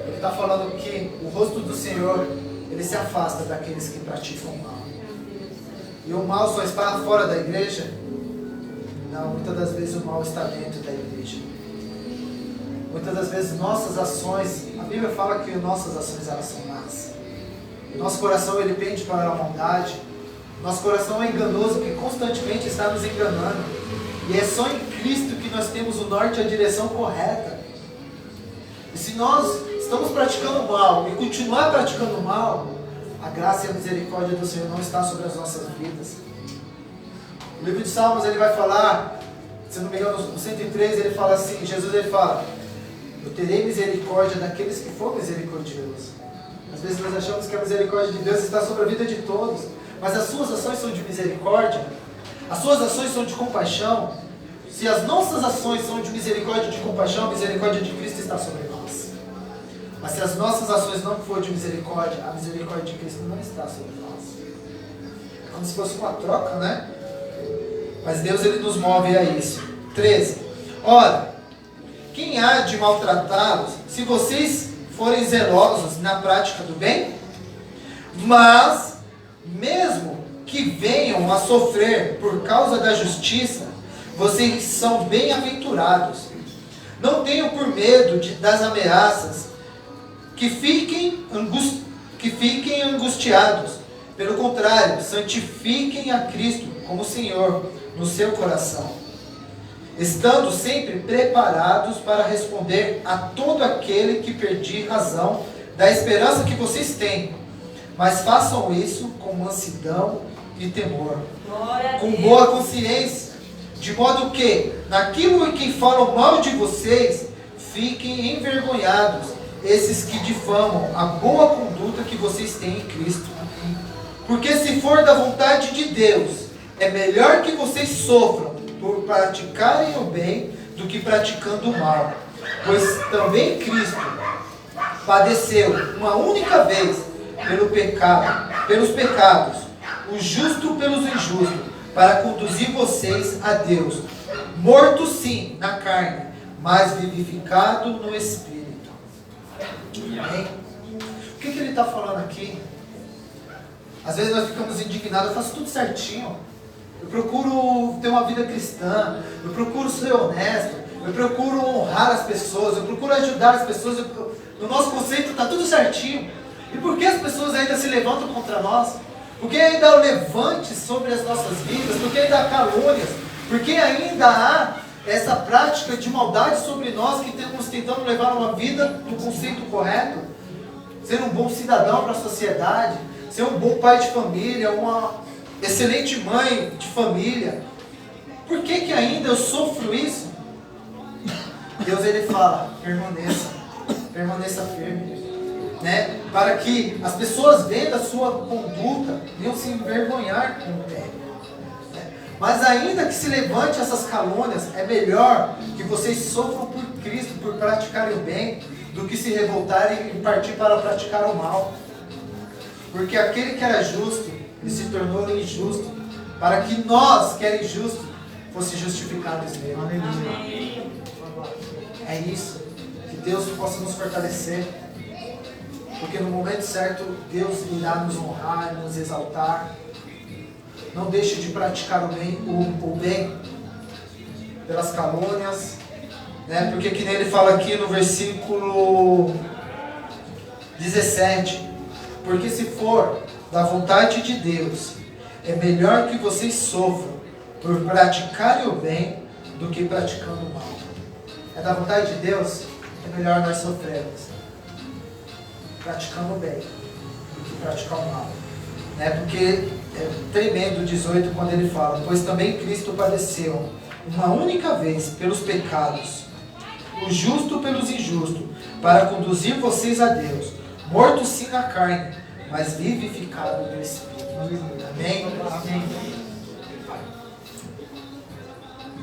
Speaker 4: Ele está falando que o rosto do Senhor, ele se afasta daqueles que praticam o mal. E o mal só está fora da igreja? Não, muitas das vezes o mal está dentro da igreja. Muitas das vezes nossas ações, a Bíblia fala que nossas ações elas são más. Nosso coração ele pende para a maldade. Nosso coração é enganoso, que constantemente está nos enganando. E é só em Cristo que nós temos o norte e a direção correta. E se nós estamos praticando mal e continuar praticando mal, a graça e a misericórdia do Senhor não está sobre as nossas vidas. O livro de Salmos ele vai falar, se não me engano, no 103 ele fala assim, Jesus ele fala: eu terei misericórdia daqueles que for misericordioso. Às vezes nós achamos que a misericórdia de Deus está sobre a vida de todos, mas as suas ações são de misericórdia, as suas ações são de compaixão. Se as nossas ações são de misericórdia e de compaixão, a misericórdia de Cristo está sobre nós. Mas se as nossas ações não forem de misericórdia, a misericórdia de Cristo não está sobre nós. É como se fosse uma troca, né? Mas Deus ele nos move a isso. 13. Ora, quem há de maltratá-los, se vocês forem zelosos na prática do bem? Mas, mesmo que venham a sofrer por causa da justiça, vocês são bem-aventurados. Não tenham por medo das ameaças, que fiquem angustiados. Pelo contrário, santifiquem a Cristo como Senhor no seu coração, estando sempre preparados para responder a todo aquele que pedir razão da esperança que vocês têm. Mas façam isso com mansidão e temor, com boa consciência, de modo que, naquilo em que falam mal de vocês, fiquem envergonhados esses que difamam a boa conduta que vocês têm em Cristo. Porque se for da vontade de Deus, é melhor que vocês sofram por praticarem o bem do que praticando o mal. Pois também Cristo padeceu uma única vez pelos pecados, o justo pelos injustos, para conduzir vocês a Deus, morto sim na carne, mas vivificado no Espírito. Amém? O que ele está falando aqui? Às vezes nós ficamos indignados, eu faço tudo certinho. eu procuro ter uma vida cristã, eu procuro ser honesto, eu procuro honrar as pessoas, eu procuro ajudar as pessoas, no nosso conceito está tudo certinho. E por que as pessoas ainda se levantam contra nós? Por que ainda há levantes sobre as nossas vidas? Por que ainda há calúnias? Por que ainda há essa prática de maldade sobre nós que estamos tentando levar uma vida do conceito correto? Ser um bom cidadão para a sociedade, ser um bom pai de família, uma excelente mãe de família. Por que ainda eu sofro isso? Deus ele fala, permaneça firme, né? Para que as pessoas vendo a sua conduta venham se envergonhar com o tempo. Mas ainda que se levante essas calúnias, é melhor que vocês sofram por Cristo, por praticarem o bem, do que se revoltarem e partir para praticar o mal. Porque aquele que era justo, ele se tornou injusto, para que nós, que era injusto, fosse justificados nele.
Speaker 3: Aleluia.
Speaker 4: É isso. Que Deus possa nos fortalecer. Porque no momento certo, Deus irá nos honrar, nos exaltar. Não deixe de praticar o bem pelas calúnias, né? Porque que nem ele fala aqui no versículo 17: porque se for da vontade de Deus, é melhor que vocês sofram por praticarem o bem do que praticando o mal. É da vontade de Deus, é melhor nós sofrermos praticando o bem do que praticar o mal, né? Porque é tremendo o 18 quando ele fala: pois também Cristo padeceu uma única vez pelos pecados, o justo pelos injustos, para conduzir vocês a Deus, morto sim na carne, mas vivificado no Espírito. Amém? Amém.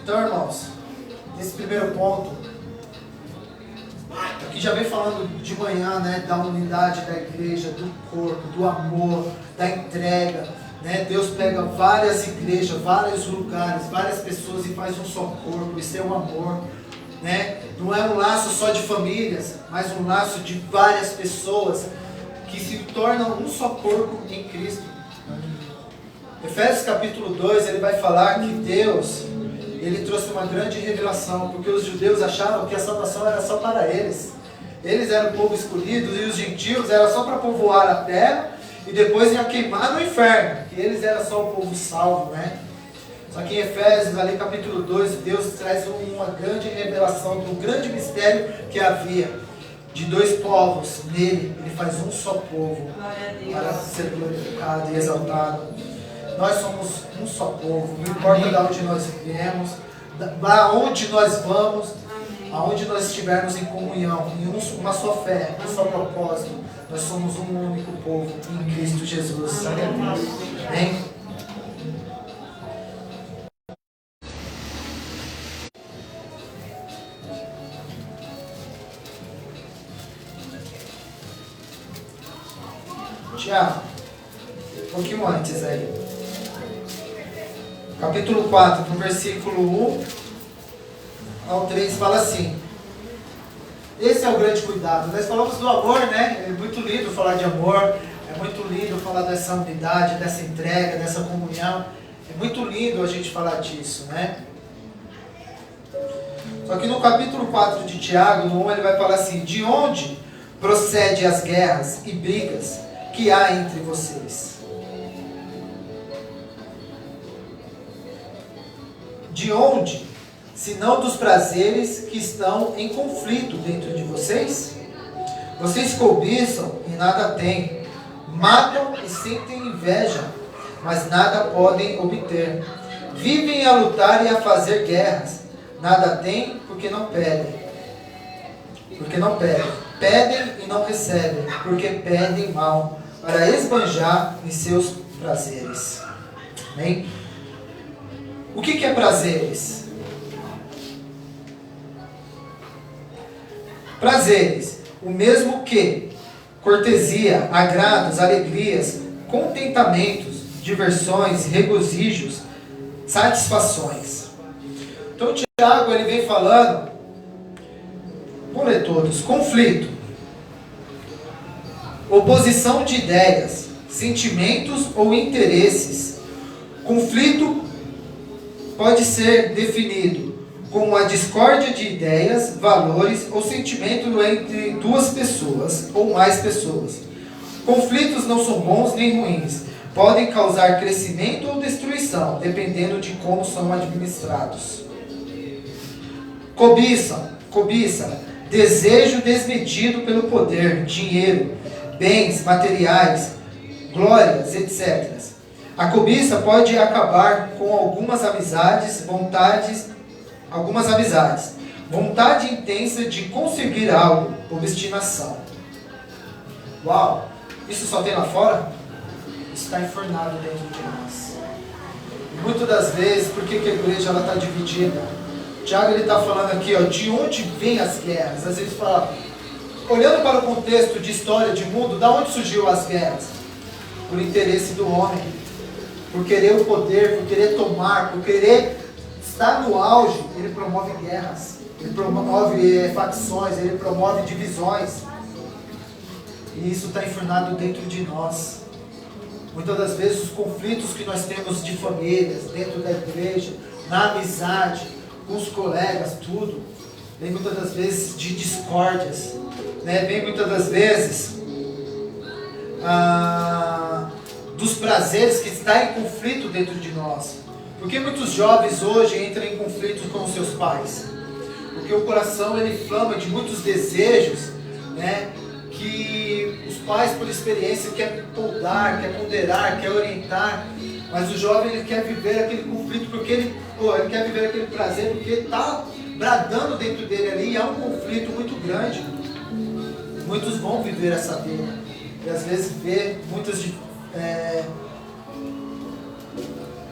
Speaker 4: Então, irmãos, nesse primeiro ponto, aqui já vem falando de manhã, né, da unidade da igreja, do corpo, do amor, da entrega, né? Deus pega várias igrejas, vários lugares, várias pessoas e faz um só corpo. Isso é o amor, né? Não é um laço só de famílias, mas um laço de várias pessoas que se tornam um só corpo em Cristo. Efésios capítulo 2, ele vai falar que Deus, ele trouxe uma grande revelação, porque os judeus achavam que a salvação era só para eles. Eles eram o povo escolhido e os gentios era só para povoar a terra e depois ia queimar no inferno, que eles eram só o povo salvo, né? Só que em Efésios, ali capítulo 2, Deus traz uma grande revelação do grande mistério que havia de dois povos. Nele, ele faz um só povo para ser glorificado e exaltado. Nós somos um só povo, não importa de onde nós viemos, aonde nós vamos, aonde nós estivermos em comunhão, em uma só fé, um só propósito, nós somos um único povo em Cristo Jesus. Amém? Tiago, um pouquinho antes aí. Capítulo 4, no versículo 1 ao 3, fala assim: esse é o grande cuidado. Nós falamos do amor, né? É muito lindo falar de amor, é muito lindo falar dessa unidade, dessa entrega, dessa comunhão. É muito lindo a gente falar disso, né? Só que no capítulo 4 de Tiago, no 1, ele vai falar assim: de onde procedem as guerras e brigas que há entre vocês? De onde, senão dos prazeres que estão em conflito dentro de vocês? Vocês cobiçam e nada têm, matam e sentem inveja, mas nada podem obter. Vivem a lutar e a fazer guerras, nada têm porque não pedem. Pedem e não recebem, porque pedem mal, para esbanjar em seus prazeres. Amém? O que é prazeres? Prazeres, o mesmo que cortesia, agrados, alegrias, contentamentos, diversões, regozijos, satisfações. Então Tiago ele vem falando, vou ler todos: conflito, oposição de ideias, sentimentos ou interesses, conflito pode ser definido como a discórdia de ideias, valores ou sentimento entre duas pessoas ou mais pessoas. Conflitos não são bons nem ruins. Podem causar crescimento ou destruição, dependendo de como são administrados. Cobiça, desejo desmedido pelo poder, dinheiro, bens, materiais, glórias, etc. A cobiça pode acabar com algumas amizades, vontade intensa de conseguir algo, obstinação. Uau! Isso só tem lá fora? Isso está enfornado dentro de nós. E muitas das vezes, por que a igreja está dividida? Tiago está falando aqui, ó, de onde vêm as guerras? Às vezes fala, olhando para o contexto de história, de mundo, da onde surgiu as guerras? Por interesse do homem, por querer o poder, por querer tomar, por querer estar no auge. Ele promove guerras, ele promove facções, ele promove divisões. E isso está enfornado dentro de nós. Muitas das vezes os conflitos que nós temos de famílias, dentro da igreja, na amizade, com os colegas, tudo, vem muitas das vezes de discórdias, né? Vem muitas das vezes dos prazeres que está em conflito dentro de nós. Por que muitos jovens hoje entram em conflito com os seus pais? Porque o coração ele inflama de muitos desejos, né? Que os pais, por experiência, querem poldar, quer ponderar, quer orientar, mas o jovem ele quer viver aquele conflito porque ele quer viver aquele prazer porque está bradando dentro dele ali, e há um conflito muito grande. Muitos vão viver essa vida e às vezes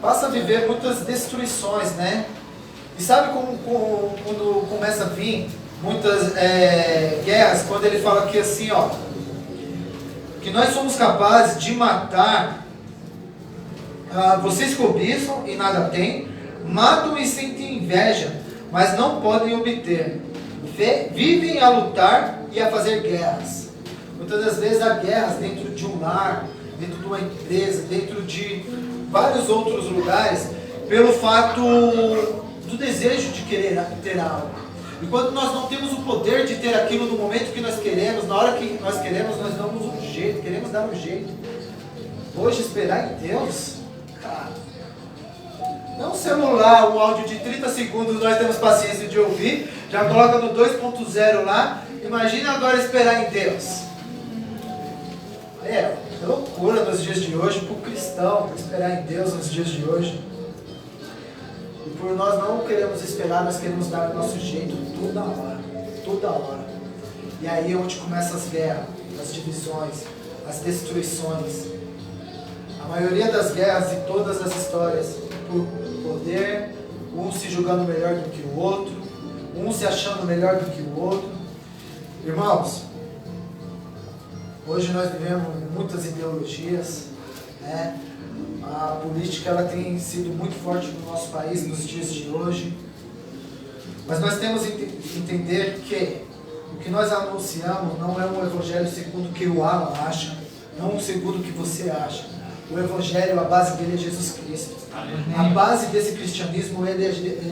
Speaker 4: passa a viver muitas destruições, né? E sabe quando começa a vir muitas guerras, quando ele fala aqui assim, ó, que nós somos capazes de matar, vocês cobiçam e nada têm, matam e sentem inveja, mas não podem obter, vivem a lutar e a fazer guerras. Muitas das vezes há guerras dentro de um lar, dentro de uma empresa, dentro de vários outros lugares, pelo fato do desejo de querer ter algo. E quando nós não temos o poder de ter aquilo no momento que nós queremos, na hora que nós queremos, nós damos um jeito, queremos dar um jeito. Hoje esperar em Deus, cara, não celular, um áudio de 30 segundos nós temos paciência de ouvir, já coloca no 2.0 lá, imagina agora esperar em Deus. É loucura nos dias de hoje, para o cristão, para esperar em Deus nos dias de hoje. E por nós não queremos esperar, nós queremos dar o nosso jeito toda hora, toda hora. E aí é onde começam as guerras, as divisões, as destruições. A maioria das guerras e todas as histórias, por poder, um se julgando melhor do que o outro, um se achando melhor do que o outro. Irmãos, hoje nós vivemos muitas ideologias, né? A política ela tem sido muito forte no nosso país nos dias de hoje. Mas nós temos que entender que o que nós anunciamos não é um evangelho segundo o que o Alan acha, não segundo o que você acha. O evangelho, a base dele é Jesus Cristo. A base desse cristianismo é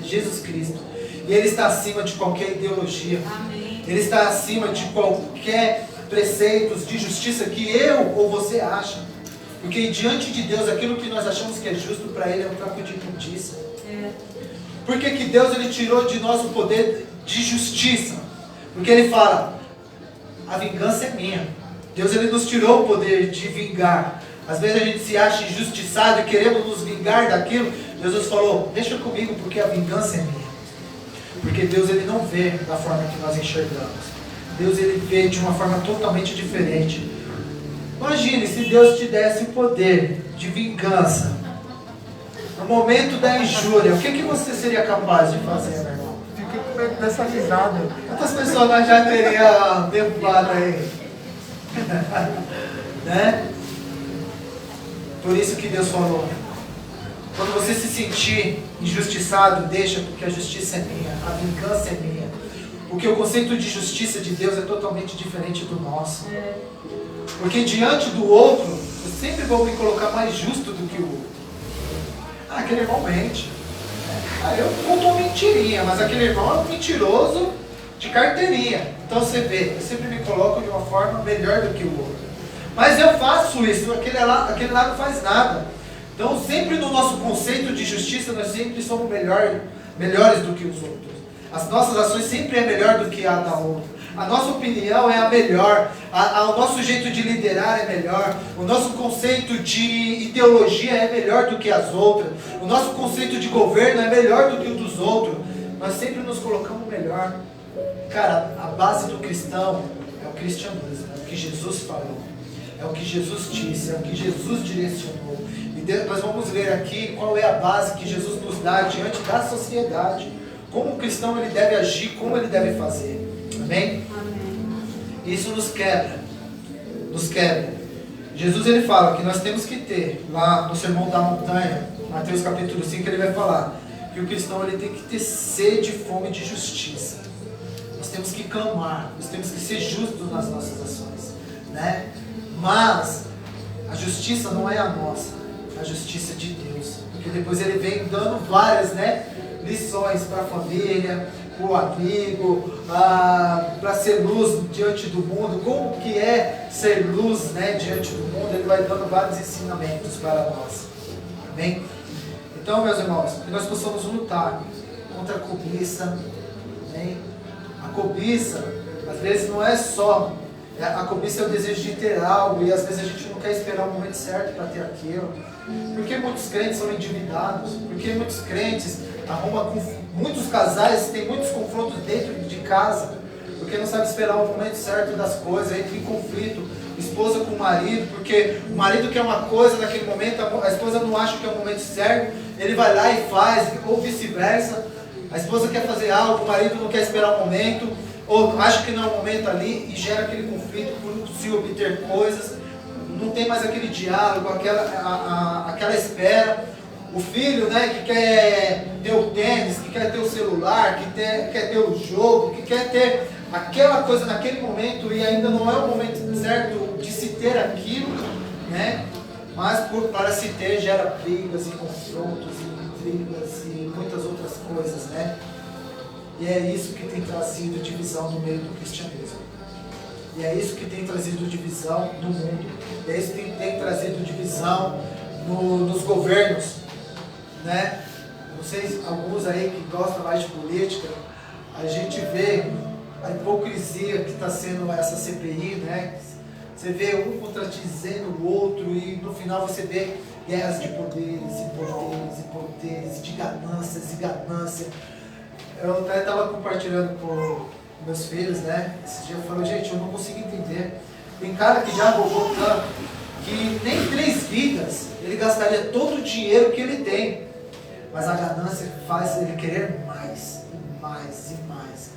Speaker 4: Jesus Cristo. E ele está acima de qualquer ideologia. Ele está acima de qualquer preceitos de justiça que eu ou você acha. Porque diante de Deus, aquilo que nós achamos que é justo para Ele é um trapo de imundícia. Por que Deus ele tirou de nós o poder de justiça? Porque Ele fala, a vingança é minha. Deus ele nos tirou o poder de vingar. Às vezes a gente se acha injustiçado e queremos nos vingar daquilo. Jesus falou, deixa comigo porque a vingança é minha. Porque Deus ele não vê da forma que nós enxergamos. Deus ele vê de uma forma totalmente diferente. Imagine se Deus te desse o poder de vingança. No momento da injúria, o que você seria capaz de fazer, meu irmão?
Speaker 3: Fiquei com medo dessa risada.
Speaker 4: Quantas pessoas nós já teríamos derrubado aí? Né? Por isso que Deus falou, quando você se sentir injustiçado, deixa, porque a justiça é minha, a vingança é minha. Porque o conceito de justiça de Deus é totalmente diferente do nosso. Porque diante do outro, eu sempre vou me colocar mais justo do que o outro. Aquele irmão mente. Eu conto uma mentirinha, mas aquele irmão é um mentiroso de carteirinha. Então você vê, eu sempre me coloco de uma forma melhor do que o outro. Mas eu faço isso, aquele lá não faz nada. Então sempre no nosso conceito de justiça, nós sempre somos melhores do que os outros. As nossas ações sempre é melhor do que a da outra. A nossa opinião é a melhor, o nosso jeito de liderar é melhor, o nosso conceito de ideologia é melhor do que as outras, o nosso conceito de governo é melhor do que o dos outros. Nós sempre nos colocamos melhor. Cara, a base do cristão é o cristianismo, é o que Jesus falou, é o que Jesus disse, é o que Jesus direcionou. E nós vamos ver aqui qual é a base que Jesus nos dá diante da sociedade, como o cristão ele deve agir, como ele deve fazer. Amém? Isso nos quebra. Nos quebra. Jesus ele fala que nós temos que ter, lá no Sermão da Montanha, Mateus capítulo 5, ele vai falar que o cristão ele tem que ter sede e fome de justiça. Nós temos que clamar, nós temos que ser justos nas nossas ações, né? Mas a justiça não é a nossa, a justiça é de Deus. Porque depois ele vem dando várias, né, lições para a família, para o amigo, para ser luz diante do mundo, como que é ser luz, né, diante do mundo. Ele vai dando vários ensinamentos para nós. Amém? Então, meus irmãos, que nós possamos lutar contra a cobiça. Amém? A cobiça, às vezes não é só, a cobiça é o desejo de ter algo, e às vezes a gente não quer esperar o momento certo para ter aquilo. Porque muitos crentes são endividados, porque muitos crentes muitos casais têm muitos confrontos dentro de casa, porque não sabe esperar o momento certo das coisas, entra em conflito, esposa com o marido, porque o marido quer uma coisa naquele momento, a esposa não acha que é o momento certo, ele vai lá e faz, ou vice-versa. A esposa quer fazer algo, o marido não quer esperar o momento, ou acha que não é o momento ali, e gera aquele conflito por se obter coisas. Não tem mais aquele diálogo, aquela espera. O filho, né, que quer ter o tênis, que quer ter o celular, que quer ter o jogo, que quer ter aquela coisa naquele momento, e ainda não é o momento certo de se ter aquilo, né? Mas para se ter gera brigas e confrontos e intrigas e muitas outras coisas, né? E é isso que tem trazido divisão no meio do cristianismo. E é isso que tem trazido divisão no mundo. E é isso que tem trazido divisão nos governos, né? Não sei, alguns aí que gostam mais de política, a gente vê a hipocrisia que está sendo essa CPI, né? Você vê um contradizendo o outro e no final você vê guerras de poderes e poderes e poderes, de ganâncias e ganância. Eu até estava compartilhando com meus filhos, né? Esse dia eu falei, gente, eu não consigo entender. Tem cara que já roubou tanto que nem 3 vidas ele gastaria todo o dinheiro que ele tem. Mas a ganância faz ele querer mais, e mais, e mais.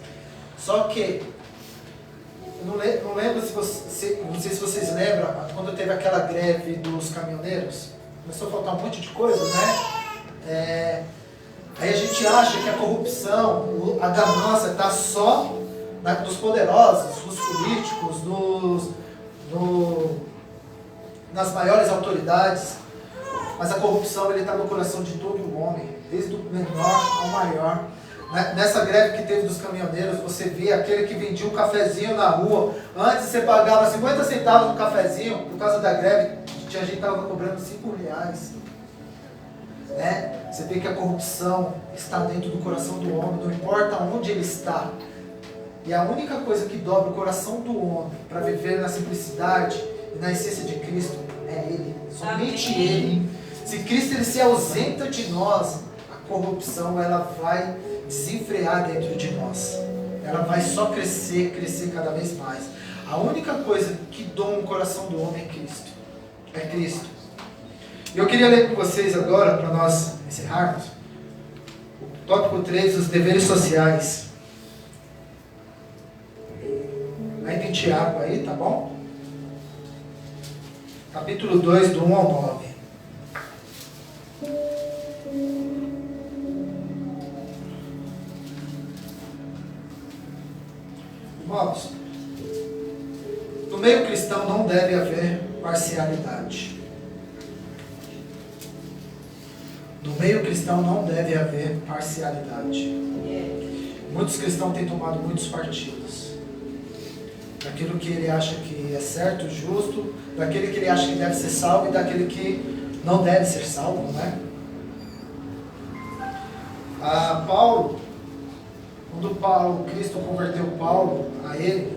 Speaker 4: Só que, não lembro se você, não sei se vocês lembram, quando teve aquela greve dos caminhoneiros, começou a faltar um monte de coisa, né? Aí a gente acha que a corrupção, a ganância está só dos poderosos, dos políticos, nas maiores autoridades. Mas a corrupção está no coração de todo homem, desde o menor ao maior. Nessa greve que teve dos caminhoneiros, você vê aquele que vendia um cafezinho na rua. Antes você pagava 50 centavos no cafezinho, por causa da greve, tinha gente que estava cobrando R$5. Né? Você vê que a corrupção está dentro do coração do homem, não importa onde ele está. E a única coisa que dobra o coração do homem para viver na simplicidade e na essência de Cristo é Ele, somente Amém. Ele. Se Cristo ele se ausenta de nós, a corrupção ela vai desenfrear dentro de nós. Ela vai só crescer cada vez mais. A única coisa que doma o coração do homem é Cristo. É Cristo. Eu queria ler com vocês agora, para nós encerrarmos, o tópico 3, os deveres sociais. Aí tem Tiago aí, tá bom? Capítulo 2, do 1 ao 9. Irmãos, no meio cristão não deve haver parcialidade. No meio cristão não deve haver parcialidade. Muitos cristãos têm tomado muitos partidos. Daquilo que ele acha que é certo, justo, daquele que ele acha que deve ser salvo e daquele que não deve ser salvo, né? Paulo, quando Cristo converteu Paulo a ele,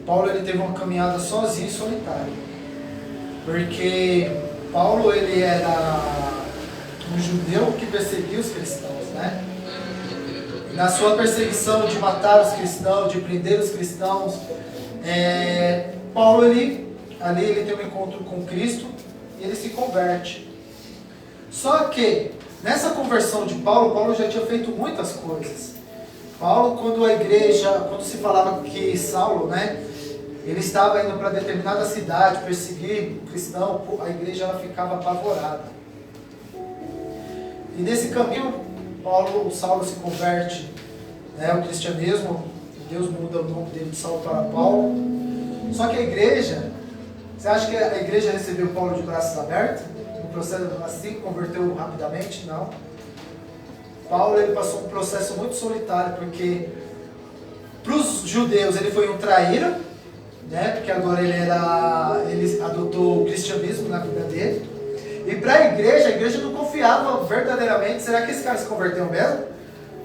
Speaker 4: Paulo ele teve uma caminhada sozinho, solitário, porque Paulo ele era um judeu que perseguia os cristãos, né? Na sua perseguição de matar os cristãos, de prender os cristãos, Paulo ali ele tem um encontro com Cristo e ele se converte. Só que nessa conversão de Paulo já tinha feito muitas coisas. Paulo, quando se falava que Saulo, né, ele estava indo para determinada cidade perseguir o cristão, a igreja ela ficava apavorada. E nesse caminho, Saulo se converte, né, ao cristianismo. Deus muda o nome dele de Saulo para Paulo. Só que a igreja, você acha que a igreja recebeu Paulo de braços abertos? Um processo assim, converteu rapidamente? Não. Paulo ele passou um processo muito solitário, porque para os judeus ele foi um traíra, né? Porque agora ele adotou o cristianismo na vida dele. E para a igreja não confiava verdadeiramente. Será que esse cara se converteu mesmo?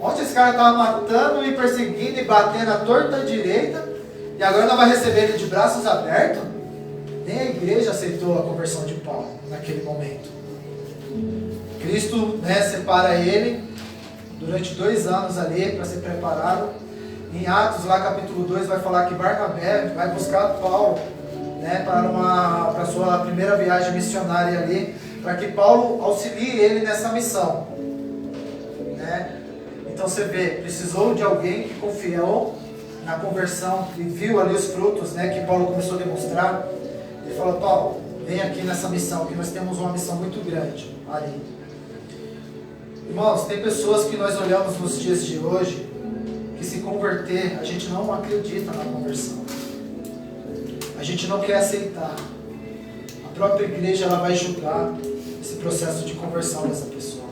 Speaker 4: Onde esse cara estava matando e perseguindo e batendo à torta à direita, e agora não vai receber ele de braços abertos? Nem a igreja aceitou a conversão de Paulo naquele momento. Cristo, né, separa ele durante 2 anos ali para ser preparado. Em Atos, lá capítulo 2, vai falar que Barnabé vai buscar Paulo, né, para a sua primeira viagem missionária ali, para que Paulo auxilie ele nessa missão, né? Então você vê, precisou de alguém que confiou na conversão e viu ali os frutos, né, que Paulo começou a demonstrar. Ele falou: Paulo, vem aqui nessa missão, que nós temos uma missão muito grande ali. Irmãos, tem pessoas que nós olhamos nos dias de hoje, que se converter, a gente não acredita na conversão. A gente não quer aceitar. A própria igreja ela vai julgar esse processo de conversão dessa pessoa.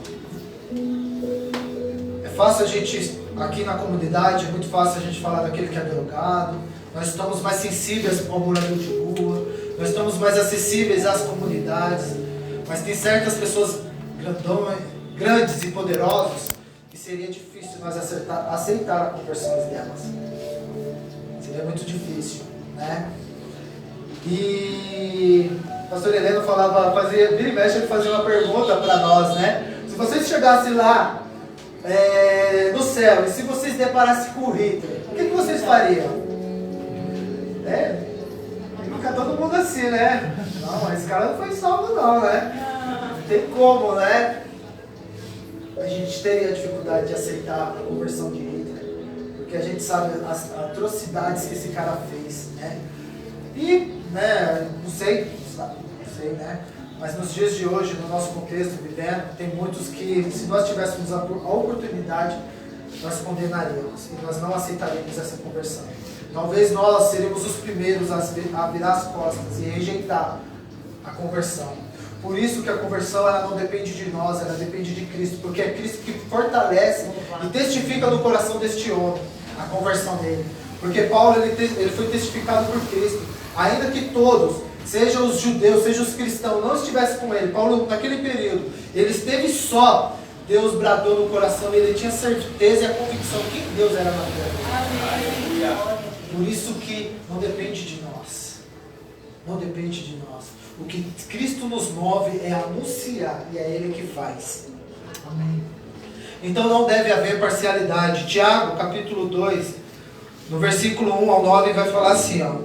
Speaker 4: É fácil a gente, aqui na comunidade, é muito fácil a gente falar daquele que é drogado. Nós estamos mais sensíveis ao morador de rua. Nós estamos mais acessíveis às comunidades. Mas tem certas pessoas grandes e poderosas que seria difícil nós aceitar a conversão delas. Seria muito difícil, né? E o pastor Heleno vira e mexe, ele fazia uma pergunta para nós, né? Se vocês chegassem lá no céu e se vocês deparassem com o Hitler, o que vocês fariam? Fica todo mundo assim, né? Não, mas esse cara não foi salvo não, né? Não tem como, né? A gente teria dificuldade de aceitar a conversão de Hitler, porque a gente sabe as atrocidades que esse cara fez, né? E, né, não sei, né? Mas nos dias de hoje, no nosso contexto vivendo, tem muitos que, se nós tivéssemos a oportunidade, nós condenaríamos e nós não aceitaríamos essa conversão. Talvez nós seríamos os primeiros a virar as costas e rejeitar a conversão. Por isso que a conversão ela não depende de nós, ela depende de Cristo, porque é Cristo que fortalece e testifica no coração deste homem a conversão dele. Porque Paulo ele foi testificado por Cristo, ainda que todos, sejam os judeus, sejam os cristãos, não estivessem com ele. Paulo, naquele período, ele esteve só. Deus bradou no coração e ele tinha certeza e a convicção que Deus era na terra. Por isso que não depende de nós. Não depende de nós. O que Cristo nos move é anunciar e é Ele que faz. Amém. Então não deve haver parcialidade. Tiago, capítulo 2, no versículo 1 ao 9, vai falar assim, ó.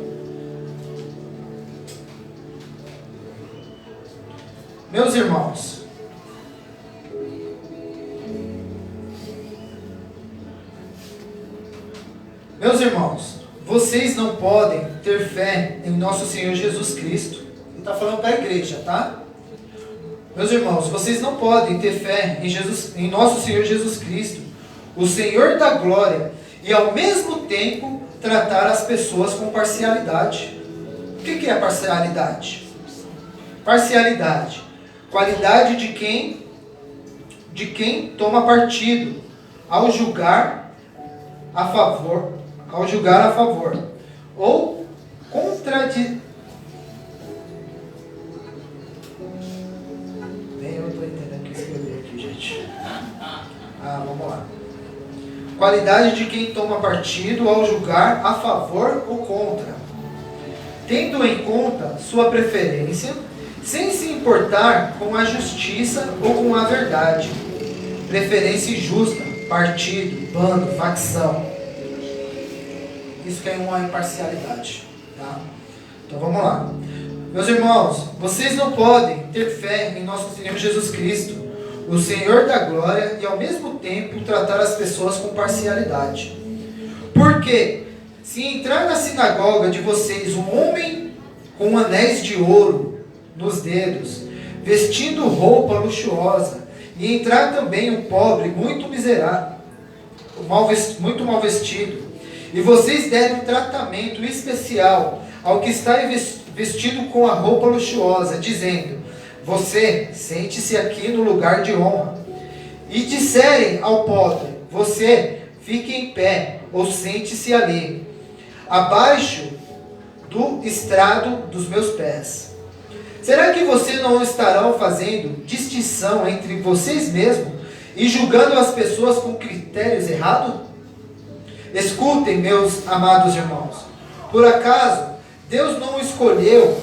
Speaker 4: Meus irmãos, vocês não podem ter fé em nosso Senhor Jesus Cristo. Ele está falando para a igreja, tá? Meus irmãos, vocês não podem ter fé em nosso Senhor Jesus Cristo, o Senhor da glória, e ao mesmo tempo tratar as pessoas com parcialidade. O que é parcialidade? Parcialidade.
Speaker 3: qualidade de quem toma partido ao julgar a favor, ou contradizer. Nem eu estou entendendo o que escrever aqui, gente. Vamos lá. Qualidade de quem toma partido ao julgar a favor ou contra, tendo em conta sua preferência, sem se importar com a justiça ou com a verdade. Preferência injusta, partido, bando, facção. Isso que é uma imparcialidade, tá? Então vamos lá. Meus irmãos, vocês não podem ter fé em nosso Senhor Jesus Cristo, o Senhor da glória, e ao mesmo tempo tratar as pessoas com parcialidade. Porque se entrar na sinagoga de vocês um homem com anéis de ouro nos dedos, vestindo roupa luxuosa, e entrar também um pobre muito miserável, muito mal vestido, e vocês derem um tratamento especial ao que está vestido com a roupa luxuosa, dizendo: você sente-se aqui no lugar de honra, e disserem ao pobre: você fique em pé, ou sente-se ali, abaixo do estrado dos meus pés. Será que vocês não estarão fazendo distinção entre vocês mesmos e julgando as pessoas com critérios errados? Escutem, meus amados irmãos. Por acaso Deus não escolheu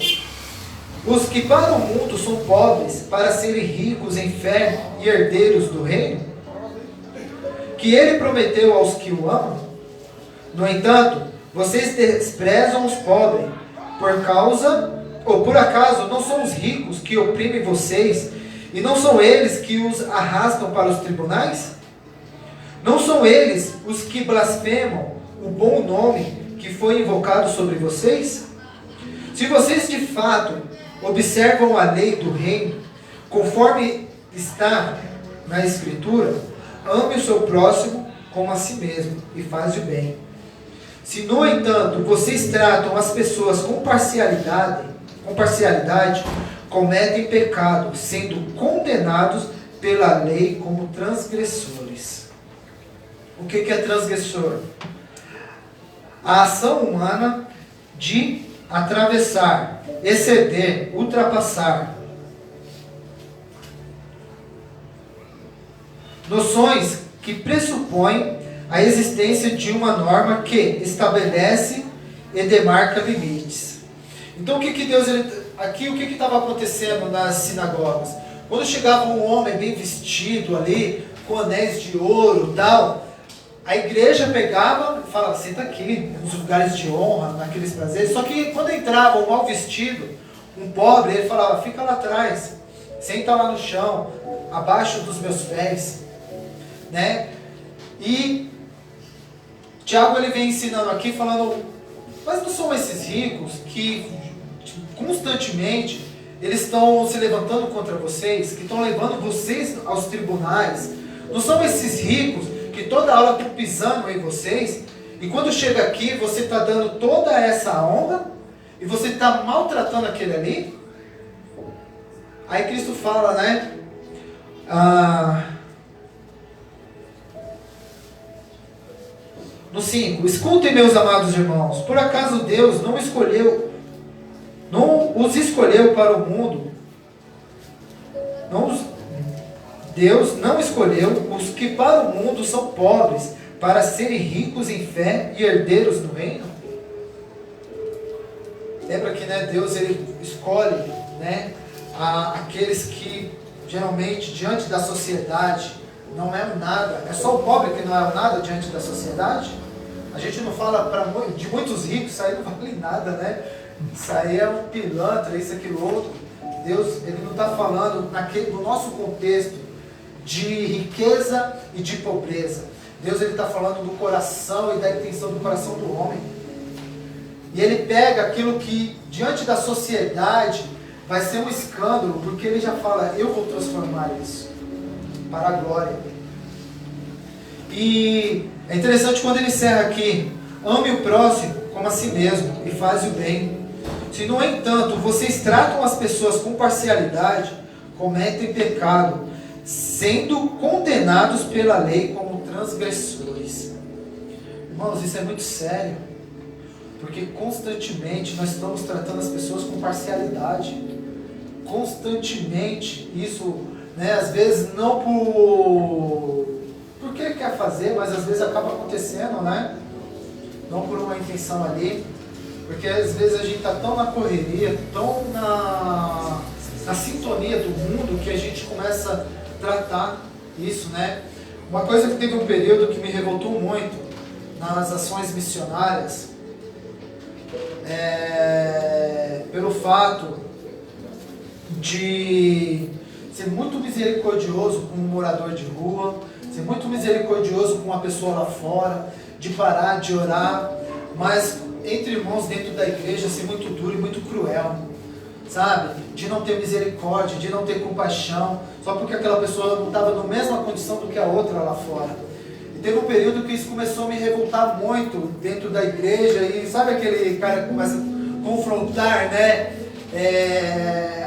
Speaker 3: os que para o mundo são pobres para serem ricos em fé e herdeiros do reino, que Ele prometeu aos que o amam? No entanto, vocês desprezam os pobres por acaso não são os ricos que oprimem vocês, e não são eles que os arrastam para os tribunais? Não são eles os que blasfemam o bom nome que foi invocado sobre vocês? Se vocês de fato observam a lei do reino, conforme está na Escritura, ame o seu próximo como a si mesmo e faz o bem. Se, no entanto, vocês tratam as pessoas com parcialidade, cometem pecado, sendo condenados pela lei como transgressores. O que é transgressor? A ação humana de atravessar, exceder, ultrapassar noções que pressupõem a existência de uma norma que estabelece e demarca limites. Então o que Deus... Aqui o que estava acontecendo nas sinagogas? Quando chegava um homem bem vestido ali, com anéis de ouro e tal, a igreja pegava e falava: senta aqui, nos lugares de honra, naqueles prazeres. Só que quando entrava um mal vestido, um pobre, ele falava: fica lá atrás, senta lá no chão, abaixo dos meus pés, né? E Tiago, ele vem ensinando aqui, falando: mas não são esses ricos que constantemente eles estão se levantando contra vocês, que estão levando vocês aos tribunais? Não são esses ricos que toda hora estão pisando em vocês, e quando chega aqui você está dando toda essa honra e você está maltratando aquele ali? Aí Cristo fala, né? No 5: escutem, meus amados irmãos, por acaso Deus não os escolheu para o mundo? Deus não escolheu os que para o mundo são pobres, para serem ricos em fé e herdeiros do reino? Lembra que, né, Deus, ele escolhe, né, aqueles que geralmente diante da sociedade não é nada. É só o pobre que não é nada diante da sociedade? A gente não fala de muitos ricos, isso aí não vale nada, né? Isso aí é um pilantra, isso, aquilo, outro. Deus, ele não está falando no nosso contexto de riqueza e de pobreza. Deus, ele está falando do coração e da intenção do coração do homem. E ele pega aquilo que diante da sociedade vai ser um escândalo, porque ele já fala: eu vou transformar isso para a glória. E é interessante quando ele encerra aqui: ame o próximo como a si mesmo e faz o bem. Se, no entanto, vocês tratam as pessoas com parcialidade,
Speaker 4: cometem pecado, sendo condenados pela lei como transgressores. Irmãos, isso é muito sério, porque constantemente nós estamos tratando as pessoas com parcialidade. Constantemente, isso, né, às vezes não porque quer fazer, mas às vezes acaba acontecendo, né? Não por uma intenção ali, porque às vezes a gente está tão na correria, tão na sintonia do mundo, que a gente começa a tratar isso, né? Uma coisa que teve um período que me revoltou muito nas ações missionárias, pelo fato de ser muito misericordioso com um morador de rua, ser muito misericordioso com uma pessoa lá fora, de parar de orar, mas entre irmãos dentro da igreja ser muito duro e muito cruel, sabe? De não ter misericórdia, de não ter compaixão, só porque aquela pessoa não estava na mesma condição do que a outra lá fora. E teve um período que isso começou a me revoltar muito dentro da igreja, e sabe aquele cara que começa a confrontar, né?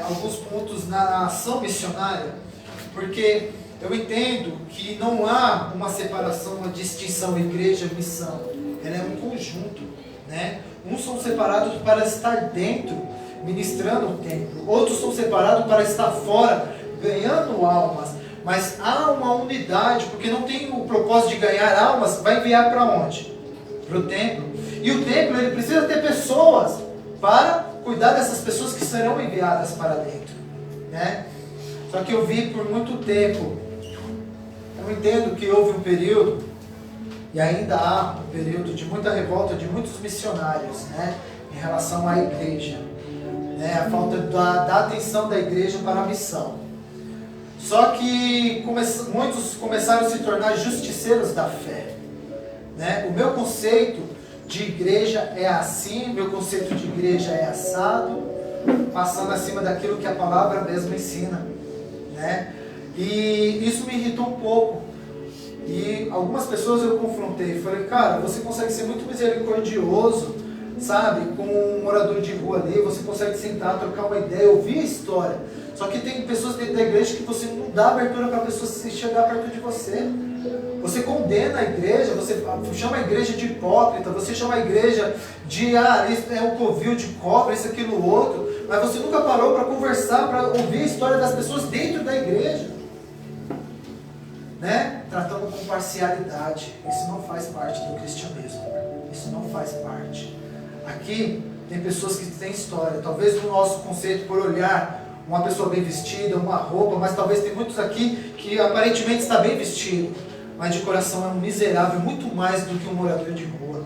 Speaker 4: Alguns pontos na ação missionária, porque eu entendo que não há uma separação, uma distinção igreja-missão, ela é um conjunto, né? Uns são separados para estar dentro, ministrando o templo, outros são separados para estar fora, ganhando almas, mas há uma unidade, porque não tem o propósito de ganhar almas, vai enviar para onde? Para o templo, e o templo ele precisa ter pessoas para cuidar dessas pessoas que serão enviadas para dentro, né? Só que eu vi por muito tempo, eu entendo que houve um período, e ainda há um período de muita revolta de muitos missionários, né? Em relação à igreja, né? A falta da atenção da igreja para a missão. Só que muitos começaram a se tornar justiceiros da fé, né? O meu conceito de igreja é assim, meu conceito de igreja é assado, passando acima daquilo que a palavra mesmo ensina, né? E isso me irritou um pouco. E algumas pessoas eu confrontei, falei, cara, você consegue ser muito misericordioso, sabe, com um morador de rua ali, você consegue sentar, trocar uma ideia, ouvir a história. Só que tem pessoas dentro da igreja que você não dá abertura para a pessoa se chegar perto de você. Você condena a igreja, você chama a igreja de hipócrita, você chama a igreja de, isso é um covil de cobra, isso, aquilo, outro, mas você nunca parou para conversar, para ouvir a história das pessoas dentro da igreja, né? Tratando com parcialidade. Isso não faz parte do cristianismo, isso não faz parte. Aqui tem pessoas que têm história, talvez no nosso conceito, por olhar uma pessoa bem vestida, uma roupa, mas talvez tem muitos aqui que aparentemente está bem vestido, mas de coração é um miserável, muito mais do que um morador de rua.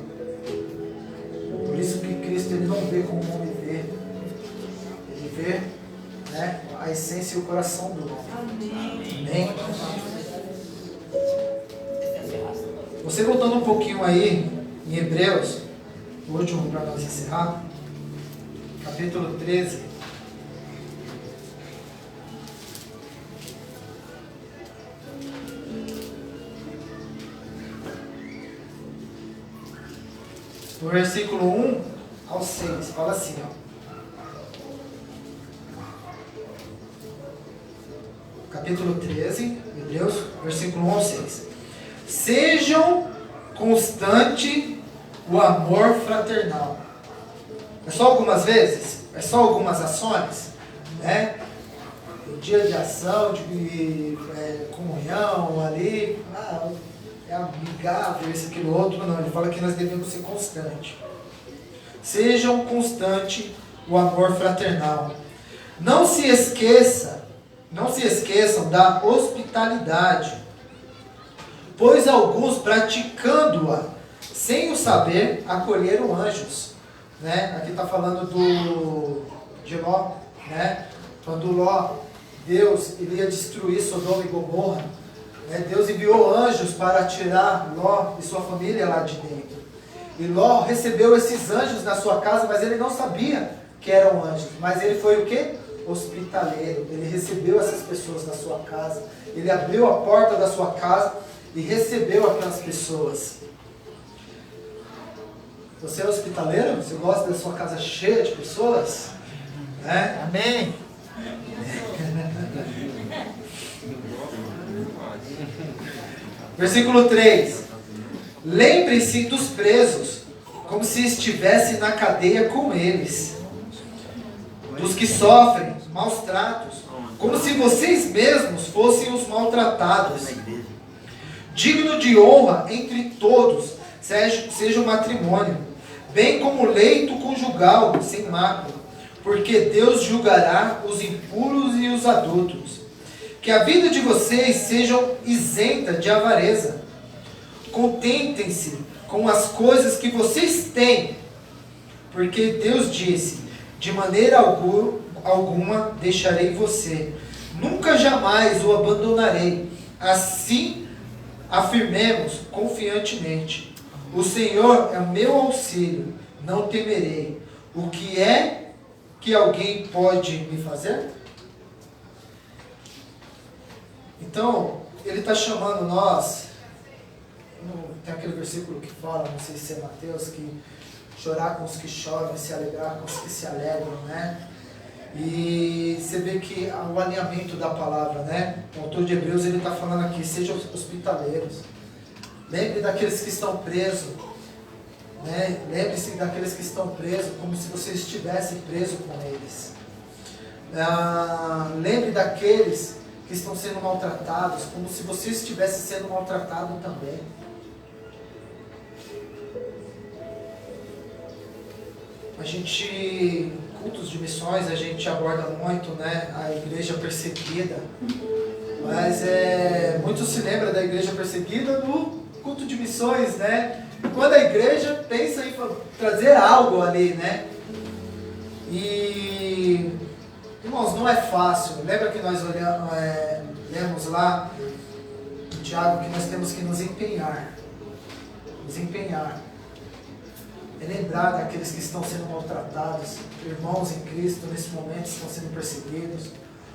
Speaker 4: Por isso que Cristo ele não vê como o homem vê, ele vê, né, a essência e o coração do homem. Amém? Você voltando um pouquinho aí em Hebreus, o último para nós encerrar, capítulo 13. No versículo 1 ao 6, fala assim, ó. Capítulo 13, Hebreus, versículo 1 ao 6. Sejam constante o amor fraternal. É só algumas vezes? É só algumas ações? Né? O dia de ação, de comunhão ali, é amigável, isso, aquilo, outro, não. Ele fala que nós devemos ser constantes. Sejam constantes o amor fraternal. Não se esqueçam da hospitalidade, pois alguns, praticando-a, sem o saber, acolheram anjos. Né? Aqui está falando de Ló. Né? Quando Ló, Deus ia destruir Sodoma e Gomorra, né? Deus enviou anjos para tirar Ló e sua família lá de dentro. E Ló recebeu esses anjos na sua casa, mas ele não sabia que eram anjos. Mas ele foi o quê? Hospitaleiro. Ele recebeu essas pessoas na sua casa. Ele abriu a porta da sua casa e recebeu aquelas pessoas. Você é hospitaleiro? Você gosta da sua casa cheia de pessoas? Amém? Versículo 3. Lembre-se dos presos, como se estivesse na cadeia com eles. Dos que sofrem maus tratos, como se vocês mesmos fossem os maltratados. Digno de honra entre todos seja o matrimônio, bem como o leito conjugal sem mácula, porque Deus julgará os impuros e os adúlteros. Que a vida de vocês seja isenta de avareza. Contentem-se com as coisas que vocês têm, porque Deus disse: de maneira alguma deixarei você, nunca jamais o abandonarei. Assim afirmemos confiantemente: o Senhor é o meu auxílio, não temerei. O que é que alguém pode me fazer? Então, ele está chamando nós. Tem aquele versículo que fala, não sei se é Mateus, que chorar com os que choram e se alegrar com os que se alegram, né? E você vê que o alinhamento da palavra, né? O autor de Hebreus, ele está falando aqui: sejam hospitaleiros. Lembre daqueles que estão presos, né? Lembre-se daqueles que estão presos, como se você estivesse preso com eles. Lembre daqueles que estão sendo maltratados, como se você estivesse sendo maltratado também. A gente, cultos de missões, a gente aborda muito, né, a igreja perseguida, mas muitos se lembram da igreja perseguida no culto de missões, né? Quando a igreja pensa em trazer algo ali, né? E, irmãos, não é fácil. Lembra que nós lemos lá em Tiago que nós temos que nos empenhar. Nos empenhar. É lembrar daqueles que estão sendo maltratados, irmãos em Cristo nesse momento estão sendo perseguidos,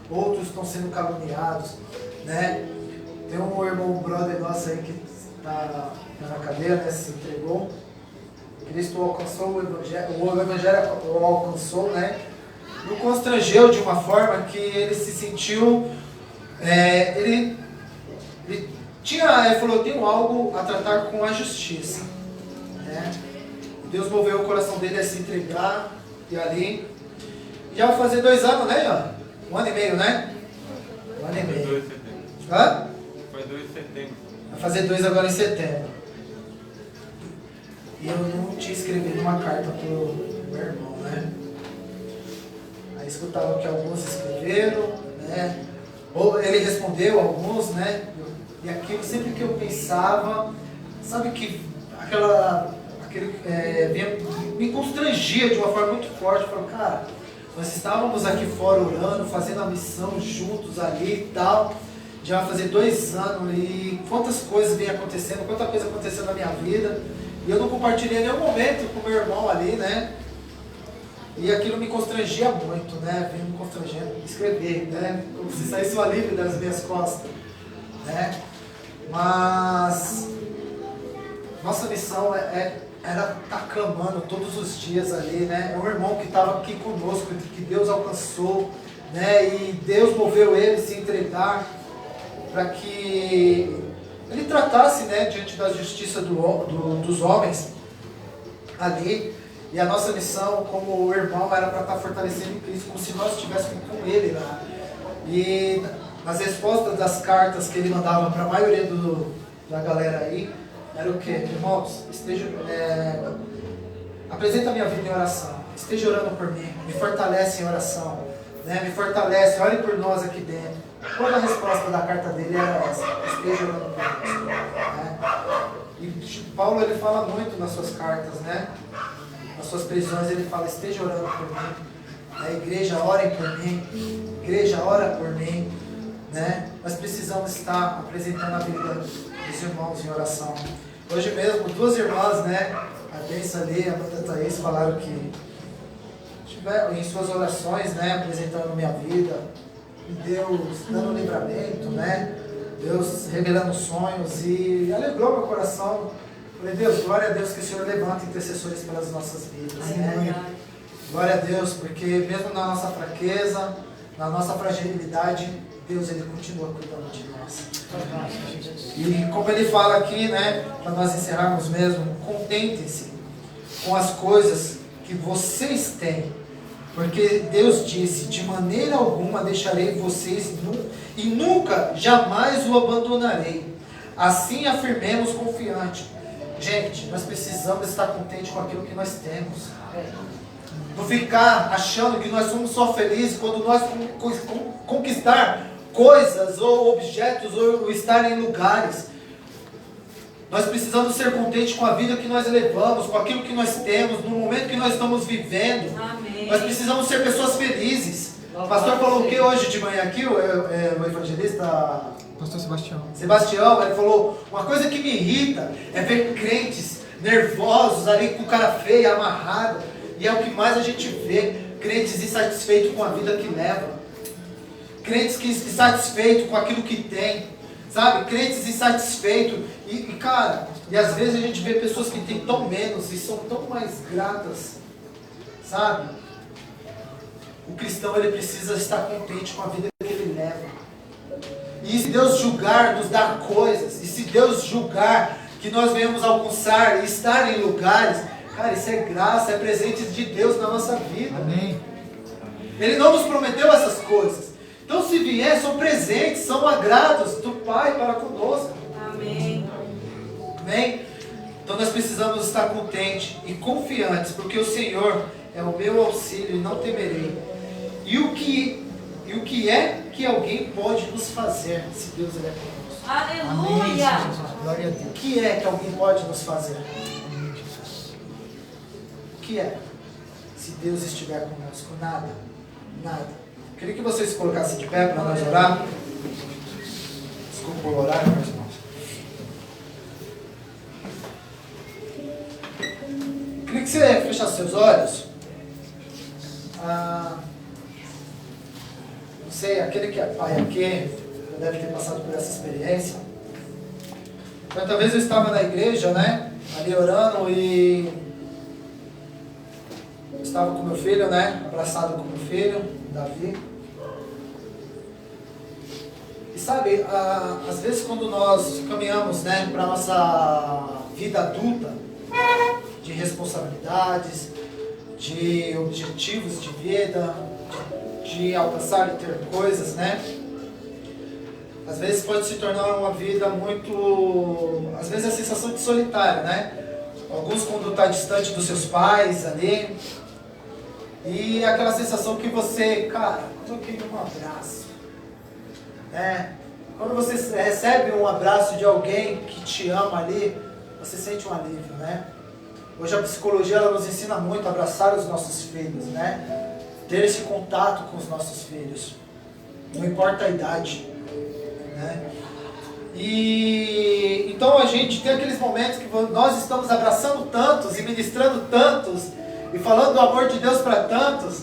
Speaker 4: outros estão sendo caluniados, né? Tem um irmão, um brother nosso aí que está na cadeia, né? Se entregou. Cristo alcançou o Evangelho o alcançou, né? E o constrangeu de uma forma que ele se sentiu, ele falou: eu tenho algo a tratar com a justiça, né? Deus moveu o coração dele a se entregar, e ali, já vai fazer 2 anos, né, Ian? 1 ano e meio, né? 1 ano e meio. Hã?
Speaker 5: Foi 2 de setembro.
Speaker 4: Vai fazer 2 agora em setembro. E eu não tinha escrevido uma carta pro meu irmão, né? Aí escutaram que alguns escreveram, né? Ou ele respondeu alguns, né? E aquilo, sempre que eu pensava, sabe que me constrangia de uma forma muito forte. Eu falo: cara, nós estávamos aqui fora orando, fazendo a missão juntos ali e tal, já vai fazer 2 anos, e quantas coisas vem acontecendo, quanta coisa aconteceu na minha vida, e eu não compartilhei em nenhum momento com o meu irmão ali, né? E aquilo me constrangia muito, né? Vem me constrangendo, escrever, né? Como se saísse o alívio das minhas costas, né? Mas nossa missão era estar clamando todos os dias ali, né? É um irmão que estava aqui conosco, que Deus alcançou, né? E Deus moveu ele a se entregar para que ele tratasse, né, diante da justiça dos homens ali. E a nossa missão como irmão era para estar fortalecendo em Cristo, como se nós estivéssemos com ele lá. E nas respostas das cartas que ele mandava para a maioria da galera aí, era o que? Irmãos, apresenta a minha vida em oração, esteja orando por mim, me fortalece em oração, né? Me fortalece, ore por nós aqui dentro. Toda a resposta da carta dele era essa: esteja orando por nós, né? E Paulo, ele fala muito nas suas cartas, né? Nas suas prisões ele fala: esteja orando por mim, a igreja orem por mim, igreja ora por mim, né? Nós precisamos estar apresentando a vida dos irmãos em oração. Hoje mesmo, 2 irmãs, né, a Bênção ali e a Amanda Thaís, falaram que estiveram em suas orações, né, apresentando minha vida, Deus dando livramento, né, Deus revelando sonhos, e alegrou meu coração. Falei: Deus, glória a Deus que o Senhor levanta intercessores pelas nossas vidas, né? Glória a Deus, porque mesmo na nossa fraqueza, na nossa fragilidade, Deus ele continua cuidando de nós. E como ele fala aqui, né, para nós encerrarmos mesmo, contentem-se com as coisas que vocês têm, porque Deus disse: de maneira alguma deixarei vocês e nunca, jamais o abandonarei. Assim afirmemos confiante. Gente, nós precisamos estar contentes com aquilo que nós temos. Não ficar achando que nós somos só felizes quando nós conquistar coisas ou objetos ou estar em lugares. Nós precisamos ser contentes com a vida que nós levamos, com aquilo que nós temos, no momento que nós estamos vivendo.
Speaker 2: Amém.
Speaker 4: Nós precisamos ser pessoas felizes. O pastor falou o que hoje de manhã aqui, o evangelista
Speaker 3: Pastor
Speaker 4: Sebastião, ele falou: uma coisa que me irrita é ver crentes nervosos ali com cara feia, amarrada. E é o que mais a gente vê, crentes insatisfeitos com a vida que levam. Crentes insatisfeitos com aquilo que tem. Sabe? Crentes insatisfeitos. E cara, e às vezes a gente vê pessoas que têm tão menos e são tão mais gratas. Sabe? O cristão ele precisa estar contente com a vida que ele leva. E se Deus julgar, nos dar coisas, e se Deus julgar que nós venhamos alcançar e estar em lugares, cara, isso é graça, é presente de Deus na nossa vida.
Speaker 3: Amém.
Speaker 4: Ele não nos prometeu essas coisas. Então se vier, são presentes, são agrados do Pai para conosco.
Speaker 2: Amém.
Speaker 4: Amém? Então nós precisamos estar contentes e confiantes, porque o Senhor é o meu auxílio e não temerei. E o que é que alguém pode nos fazer se Deus é conosco?
Speaker 2: Aleluia.
Speaker 3: Glória a Deus.
Speaker 4: O que é que alguém pode nos fazer? O que é? Se Deus estiver conosco, nada. Nada. Queria que vocês se colocassem de pé para nós orar. Desculpa por orar, meus irmãos. Queria que você fechasse seus olhos. Não sei, aquele que é pai aqui já deve ter passado por essa experiência. Certa vez eu estava na igreja, né? Ali orando e eu estava com meu filho, né? Abraçado com meu filho, Davi. E sabe, às vezes quando nós caminhamos, né, para a nossa vida adulta, de responsabilidades, de objetivos de vida, de alcançar e ter coisas, né? Às vezes pode se tornar uma vida muito... Às vezes a sensação de solitário, né? Alguns quando está distante dos seus pais ali. E aquela sensação que você, cara, eu queria um abraço. Né? Quando você recebe um abraço de alguém que te ama ali, você sente um alívio, né? Hoje a psicologia ela nos ensina muito a abraçar os nossos filhos, né? Ter esse contato com os nossos filhos. Não importa a idade. Né? E então a gente tem aqueles momentos que nós estamos abraçando tantos e ministrando tantos e falando do amor de Deus para tantos,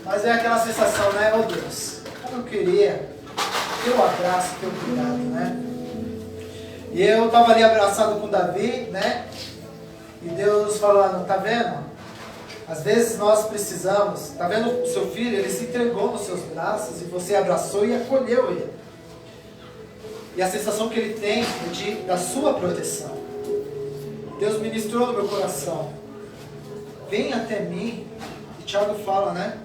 Speaker 4: mas é aquela sensação, né? Oh Deus, como eu queria teu abraço, teu cuidado, né? E eu estava ali abraçado com Davi, né? E Deus falando, tá vendo? Às vezes nós precisamos, tá vendo o seu filho, ele se entregou nos seus braços e você abraçou e acolheu ele. E a sensação que ele tem é da sua proteção. Deus ministrou no meu coração. Vem até mim. E Tiago fala, né?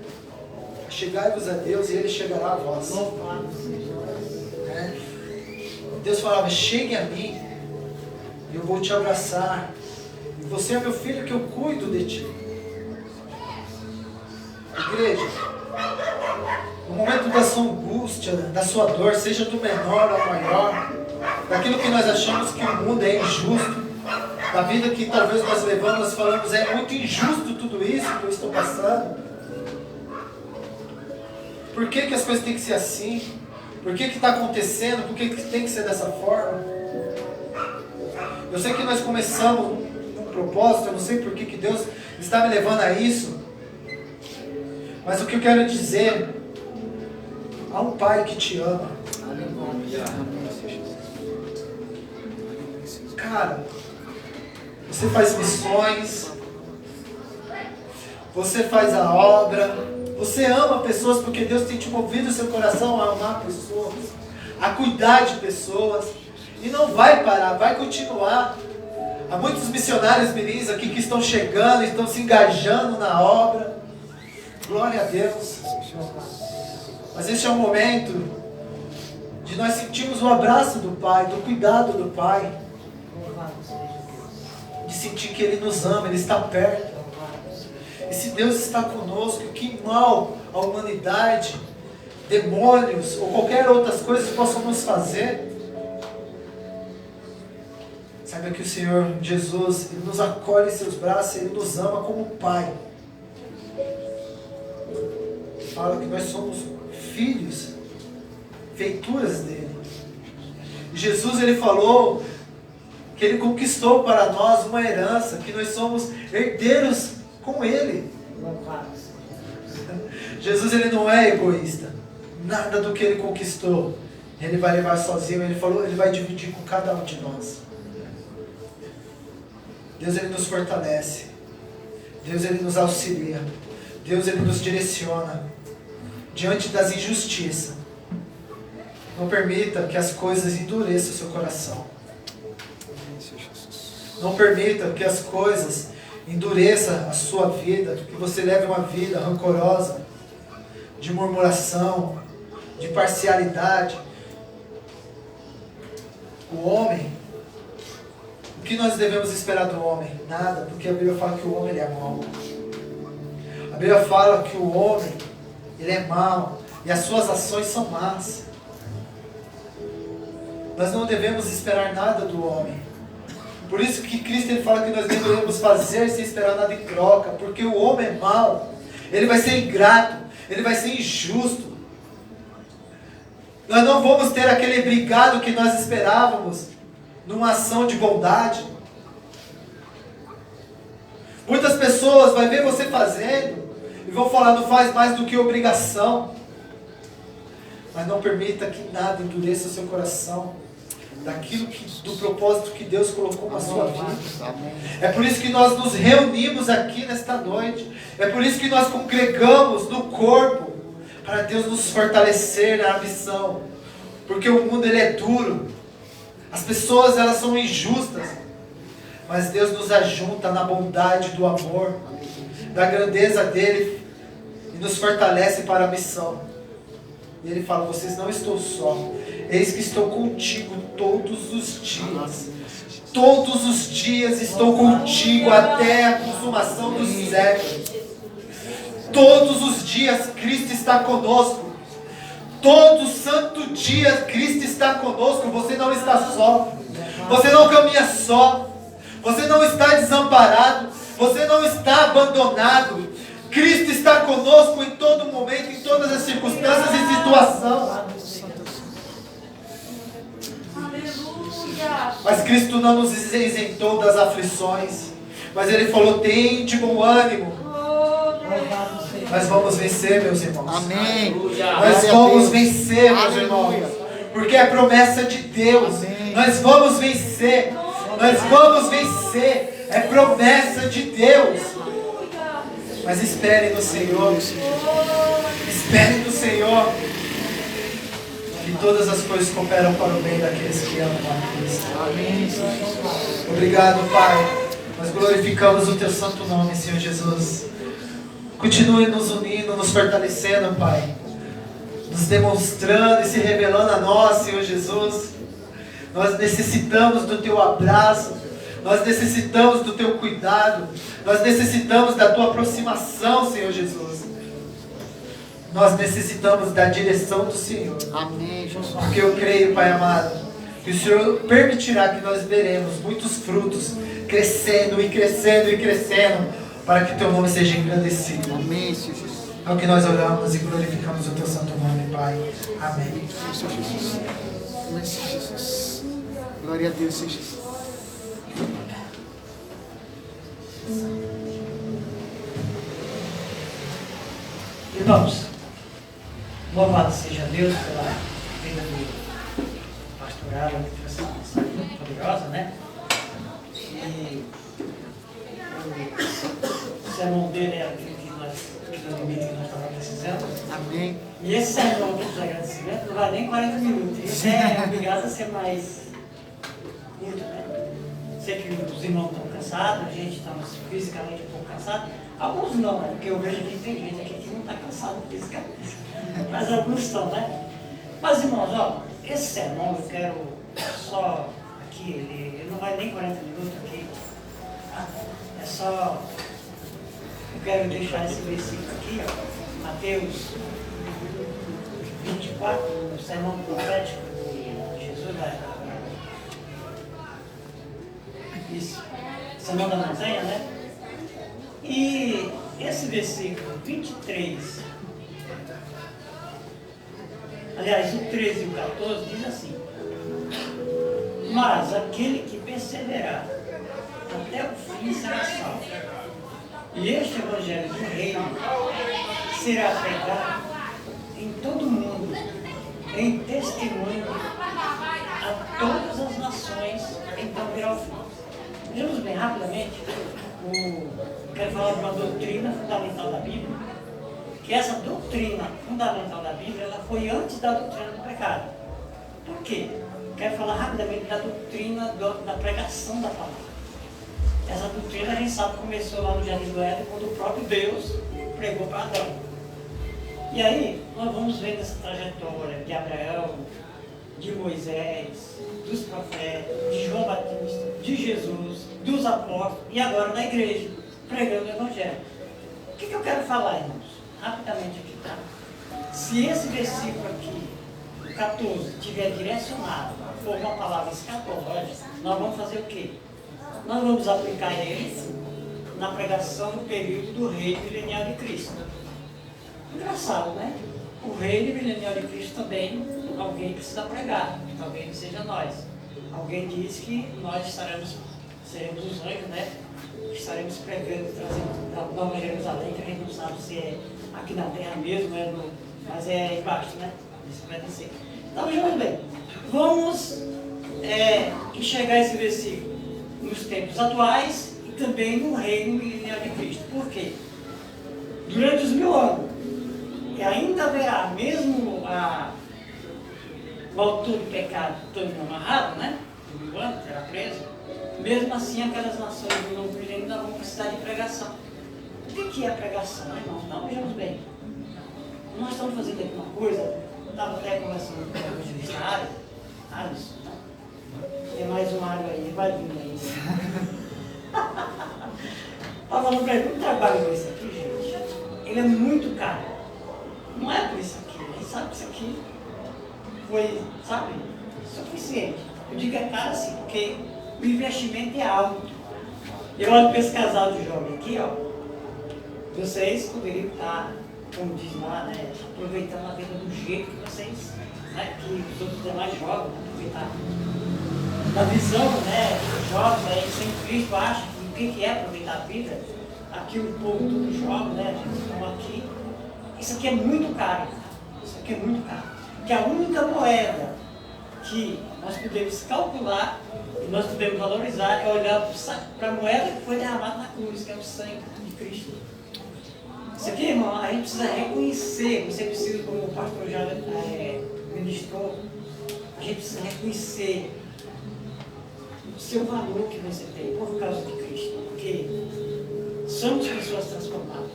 Speaker 4: Chegai-vos a Deus e Ele chegará a vós. Né? Deus falava, chegue a mim. E eu vou te abraçar. E você é meu filho que eu cuido de ti. Igreja, no momento da sua angústia, da sua dor, seja do menor ao maior, daquilo que nós achamos que o mundo é injusto, da vida que talvez nós levamos, nós falamos, é muito injusto tudo isso que eu estou passando. Por que as coisas têm que ser assim? Por que está acontecendo? Por que tem que ser dessa forma? Eu sei que nós começamos um propósito, eu não sei por que Deus está me levando a isso, mas o que eu quero dizer, há um Pai que te ama. Cara, você faz missões, você faz a obra, Você ama pessoas porque Deus tem te movido o seu coração a amar pessoas, a cuidar de pessoas. E não vai parar, vai continuar. Há muitos missionários mirins aqui que estão chegando, estão se engajando na obra. Glória a Deus. Mas esse é um momento de nós sentirmos o abraço do Pai, do cuidado do Pai. De sentir que Ele nos ama, Ele está perto. E se Deus está conosco, que mal a humanidade, demônios ou qualquer outras coisas possam nos fazer. Saiba que o Senhor Jesus, Ele nos acolhe em seus braços, Ele nos ama como Pai. Fala que nós somos filhos, feituras dEle. E Jesus, Ele falou que Ele conquistou para nós uma herança, que nós somos herdeiros com Ele. Jesus, Ele não é egoísta. Nada do que Ele conquistou Ele vai levar sozinho. Ele falou, Ele vai dividir com cada um de nós. Deus, Ele nos fortalece. Deus, Ele nos auxilia. Deus, Ele nos direciona diante das injustiças. Não permita que as coisas endureçam o seu coração. Não permita que as coisas endureçam a sua vida, que você leve uma vida rancorosa, de murmuração, de parcialidade. O homem, o que nós devemos esperar do homem? Nada, porque a Bíblia fala que o homem ele é mau. A Bíblia fala que o homem ele é mau e as suas ações são más. Nós não devemos esperar nada do homem. Por isso que Cristo ele fala que nós devemos fazer sem esperar nada em troca, porque o homem é mau, ele vai ser ingrato, ele vai ser injusto. Nós não vamos ter aquele brigado que nós esperávamos numa ação de bondade. Muitas pessoas vão ver você fazendo e vão falar, não faz mais do que obrigação. Mas não permita que nada endureça o seu coração do propósito que Deus colocou na sua vida. É por isso que nós nos reunimos aqui nesta noite. É por isso que nós congregamos no corpo, para Deus nos fortalecer na missão. Porque o mundo ele é duro. As pessoas elas são injustas. Mas Deus nos ajunta na bondade do amor, da grandeza dele, e nos fortalece para a missão. E Ele fala, vocês não estão só. Eis que estou contigo todos os dias. Todos os dias estou contigo até a consumação dos séculos. Todos os dias Cristo está conosco. Todo santo dia Cristo está conosco. Você não está só. Você não caminha só. Você não está desamparado. Você não está abandonado. Cristo está conosco em todo momento, em todas as circunstâncias e situações. Mas Cristo não nos isentou das aflições. Mas Ele falou, tem de bom ânimo. Nós vamos vencer, meus irmãos. Amém. Nós vamos vencer, meus irmãos. Porque é promessa de Deus. Nós vamos vencer. Nós vamos vencer. É promessa de Deus. Mas espere no Senhor. Espere no Senhor. Que todas as coisas cooperam para o bem daqueles que amam a Cristo. Amém. Obrigado, Pai. Nós glorificamos o Teu santo nome, Senhor Jesus. Continue nos unindo, nos fortalecendo, Pai. Nos demonstrando e se revelando a nós, Senhor Jesus. Nós necessitamos do Teu abraço. Nós necessitamos do Teu cuidado. Nós necessitamos da Tua aproximação, Senhor Jesus. Nós necessitamos da direção do Senhor. Amém, Jesus. Porque eu creio, Pai amado, que o Senhor permitirá que nós veremos muitos frutos crescendo e crescendo e crescendo, para que o Teu nome seja engrandecido. Amém, Senhor Jesus. É o que nós oramos e glorificamos o Teu santo nome, Pai. Amém. Senhor Jesus. Amém, Senhor Jesus. Glória a Deus, Senhor Jesus.
Speaker 6: Irmãos, louvado seja Deus pela vida do pastoral, que foi essa muito poderosa, né? E o sermão dele é aquele que nós, no limite que nós estávamos precisando. anos.
Speaker 3: Amém.
Speaker 6: E esse sermão dos agradecimentos não vai nem 40 minutos. Isso é obrigado a ser mais curto, né? Sei que os irmãos estão cansados, a gente está fisicamente um pouco cansado. Alguns não, né? Porque eu vejo que tem gente aqui que não está cansado fisicamente. Mas alguns estão, né? Mas, irmãos, ó, esse sermão eu quero só aqui, ele não vai nem 40 minutos aqui. Tá? É só. Eu quero deixar esse versículo aqui, ó, Mateus 24, o sermão profético de Jesus. Isso, sermão da montanha, né? E esse versículo 23, aliás, o 13 e o 14 diz assim: mas aquele que perseverar até o fim será salvo. E este evangelho do reino será pregado em todo o mundo, em testemunho a todas as nações, então virá o fim. Vejamos bem rapidamente, quero falar de uma doutrina fundamental da Bíblia, que essa doutrina fundamental da Bíblia, ela foi antes da doutrina do pecado. Por quê? Quero falar rapidamente da doutrina da pregação da palavra. Essa doutrina a gente sabe que começou lá no Jardim do Éden, quando o próprio Deus pregou para Adão. E aí, nós vamos vendo essa trajetória de Abraão, de Moisés, dos profetas, de João Batista, de Jesus, dos apóstolos e agora da igreja, pregando o Evangelho. O que eu quero falar, irmãos? Rapidamente aqui, tá? Se esse versículo aqui, o 14, estiver direcionado, for uma palavra escatológica, nós vamos fazer o quê? Nós vamos aplicar ele na pregação do período do reino milenial de Cristo. Engraçado, né? O reino milenial de Cristo também, alguém precisa pregar, alguém que seja nós. Alguém diz que nós seremos os anjos, né? Estaremos pregando, trazendo da Nova Jerusalém, que a gente não sabe se é aqui na terra mesmo, mas é embaixo, né? Isso vai descer. Então, vejamos bem. Vamos enxergar esse versículo nos tempos atuais e também no reino milenial de Cristo. Por quê? Durante os 1000 anos, e ainda haverá, mesmo o autor do pecado todo amarrado, né? Por 1000 anos, será preso. Mesmo assim, aquelas nações do novo milênio ainda vão precisar de pregação. O que é a pregação, irmãos? Então, vejamos bem. Nós estamos fazendo aqui uma coisa, eu estava até conversando com o evangelista Alisson, né? Tem mais um Mário aí, vai vindo aí. Estava falando para ele, como trabalho com isso aqui, gente? Ele é muito caro. Não é por isso aqui, a gente sabe que isso aqui foi, sabe, suficiente. Eu digo é caro assim, porque o investimento é alto. Eu olho para esse casal de jovens aqui, ó. Vocês poderiam estar, como diz lá, né, aproveitando a vida do jeito que vocês, né, que os outros demais jovens, né, aproveitar. Na visão, né, dos jovens aí, sem Cristo, acham que o que é aproveitar a vida? Aqui o povo todo jovem, né, a gente estão aqui. Isso aqui é muito caro, isso aqui é muito caro. Que a única moeda que nós podemos calcular e nós podemos valorizar é olhar para a moeda que foi derramada na cruz, que é o sangue de Cristo. Isso aqui, irmão, a gente precisa reconhecer, você precisa, como o pastor já ministrou, a gente precisa reconhecer o seu valor que você tem por causa de Cristo, porque somos pessoas transformadas,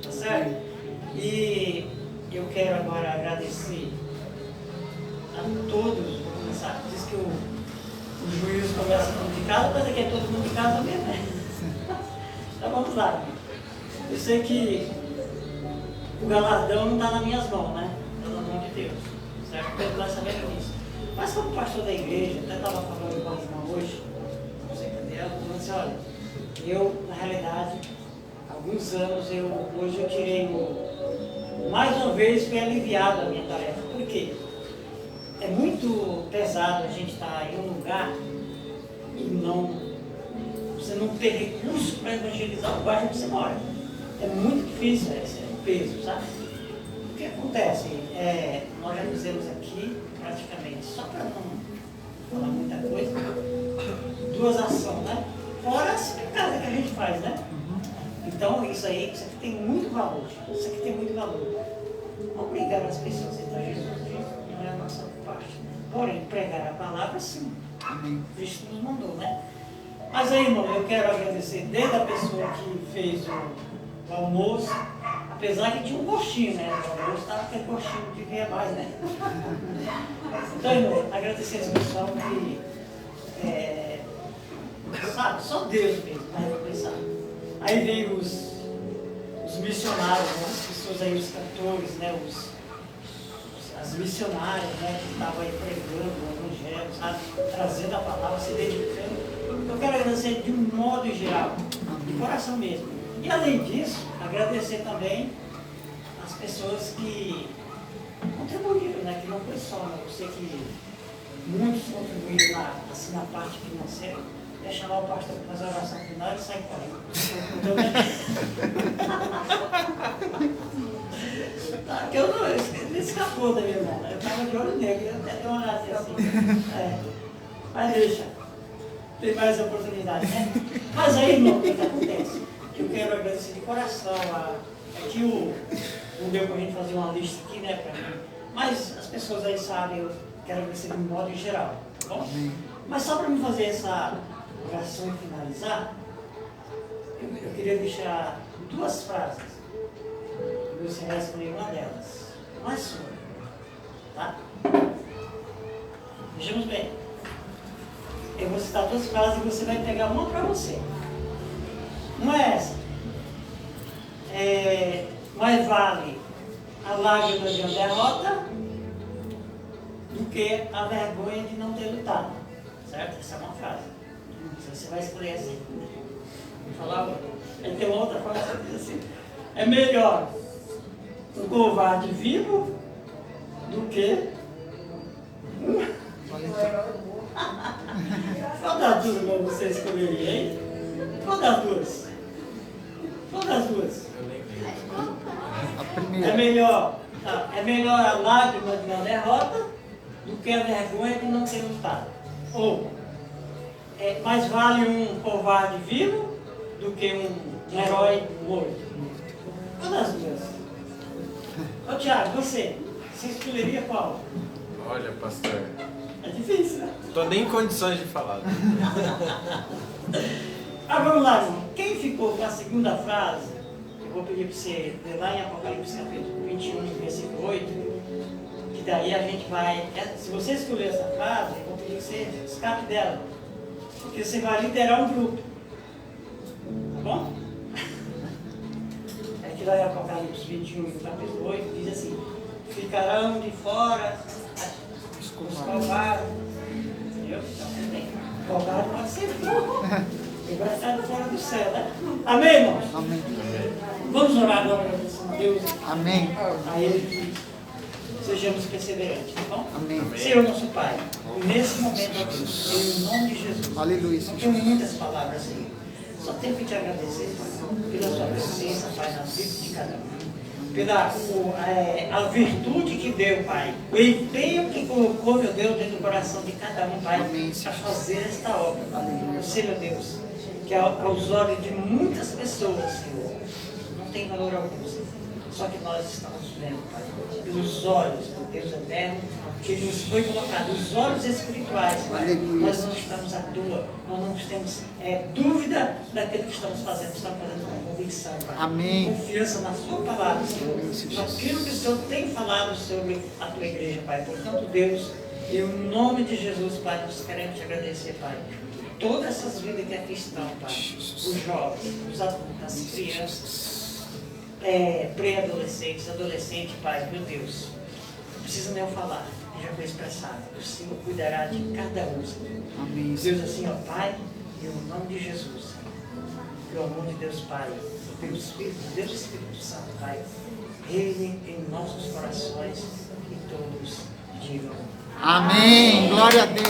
Speaker 6: tá certo? E eu quero agora agradecer a todos, vou começar, diz que o juiz começa todo de casa, mas aqui é todo mundo de casa mesmo, né? Então vamos lá. Eu sei que o galardão não está nas minhas mãos, né? Está na mão de Deus, certo? Deus vai saber disso. Mas como pastor da igreja, até estava falando com a irmã hoje, não sei cadê ela, falando assim, olha, eu, na realidade, há alguns anos, hoje eu tirei mais uma vez fui aliviado a minha tarefa. Por quê? É muito pesado a gente estar em um lugar e você não ter recurso para evangelizar o bairro onde você mora. É muito difícil esse peso, sabe? O que acontece? Nós já fizemos aqui, praticamente, só para não falar muita coisa, 2 ações, né? Fora as casa que a gente faz, né? Então, isso aqui tem muito valor, isso aqui tem muito valor. obrigar as pessoas a entrar em Jesus. Não é a nossa parte. Porém, pregar a palavra, sim. Cristo nos mandou, né? Mas aí, irmão, eu quero agradecer desde a pessoa que fez o almoço, apesar que tinha um gostinho, né? O almoço estava aquele gostinho que vinha mais, né? Então, irmão, agradecer esse pessoal que, sabe, só Deus mesmo, né? Eu pensar. Aí veio os missionários, né? As pessoas aí, os cantores, né? As missionárias, né? Que estavam aí pregando o evangelho, sabe? Trazendo a palavra, se dedicando. Eu quero agradecer de um modo geral, de coração mesmo. E além disso, agradecer também as pessoas que contribuíram, né? Que não foi só, né? Eu sei que muitos contribuíram assim, na parte financeira. Deixa lá o pastor fazer a oração final e sai correndo. Tá, que ele escapou da minha mão, né? Eu estava de olho negro, eu até dei uma olhada assim. Mas deixa. Tem mais oportunidade, né? Mas aí, irmão, o que acontece? Eu quero agradecer de coração que o deu para a gente fazer uma lista aqui, né, para mim. Mas as pessoas aí sabem, eu quero agradecer de um modo geral, tá bom? Mas só para me fazer essa oração e finalizar, eu queria deixar 2 frases. E você vai escolher uma delas. Não é sua, tá? Vejamos bem. Eu vou citar 2 frases e você vai pegar uma para você. Uma é essa. Mais vale a lágrima de uma derrota do que a vergonha de não ter lutado. Certo? Essa é uma frase. Você vai escolher assim. Vou falar outra. Aí tem uma outra frase que diz assim: é melhor um covarde vivo do que qual das 2 você escolheria, hein? Qual das 2? Qual das 2? É melhor a lágrima de uma derrota do que a vergonha de não ter lutado. Ou mais vale um covarde vivo do que um herói morto. Qual das 2? Ô Tiago, você escolheria qual?
Speaker 5: Olha, pastor,
Speaker 6: É difícil, né?
Speaker 5: não tô nem em condições de falar.
Speaker 6: Vamos lá, irmão. Quem ficou com a segunda frase, eu vou pedir para você ler lá em Apocalipse capítulo 21, versículo 8, que daí a gente vai... Se você escolher essa frase, eu vou pedir que você escape dela, porque você vai liderar um grupo. Tá bom? É que lá em Apocalipse 21, capítulo 8, diz assim: ficarão de fora os covardes. Entendeu? Então, também. Covarde pode ser vivo. Ele vai estar fora do céu, né? Amém, irmãos?
Speaker 3: Amém.
Speaker 6: Vamos orar agora, agradecendo a Deus.
Speaker 3: Amém.
Speaker 6: A Ele que sejamos perseverantes, tá bom?
Speaker 3: Amém.
Speaker 6: Senhor nosso Pai, nesse momento aqui, em nome de Jesus.
Speaker 3: Aleluia,
Speaker 6: Não
Speaker 3: Senhor.
Speaker 6: tenho muitas palavras aí. Só tenho que te agradecer, Pai, pela sua presença, Pai, na vida de cada um. Pela a virtude que deu, Pai. O empenho que colocou, meu Deus, dentro do coração de cada um, Pai, para fazer esta obra. Eu sei, meu Deus, que aos olhos de muitas pessoas, Senhor, não tem valor algum, Senhor. Só que nós estamos vendo, Pai, pelos olhos do Deus eterno, que nos foi colocado, os olhos espirituais, Pai. Nós não estamos à toa, nós não temos dúvida daquilo que estamos fazendo com convicção, Pai.
Speaker 3: Amém.
Speaker 6: Confiança na sua palavra, Senhor, naquilo que o Senhor tem falado sobre a tua igreja, Pai. Portanto, Deus, em nome de Jesus, Pai, nós queremos te agradecer, Pai. Todas essas vidas que aqui estão, Pai, os jovens, os adultos, as crianças, pré-adolescentes, adolescentes, Pai, meu Deus, não precisa nem eu falar, já foi expressado, o Senhor cuidará de cada um, Senhor.
Speaker 3: Amém.
Speaker 6: Deus, assim, ó, Pai, em nome de Jesus, Senhor, pelo amor de Deus, Pai, pelo Espírito, Deus Espírito Santo, Pai, reine em nossos corações e todos digam
Speaker 3: Amém. Glória a Deus.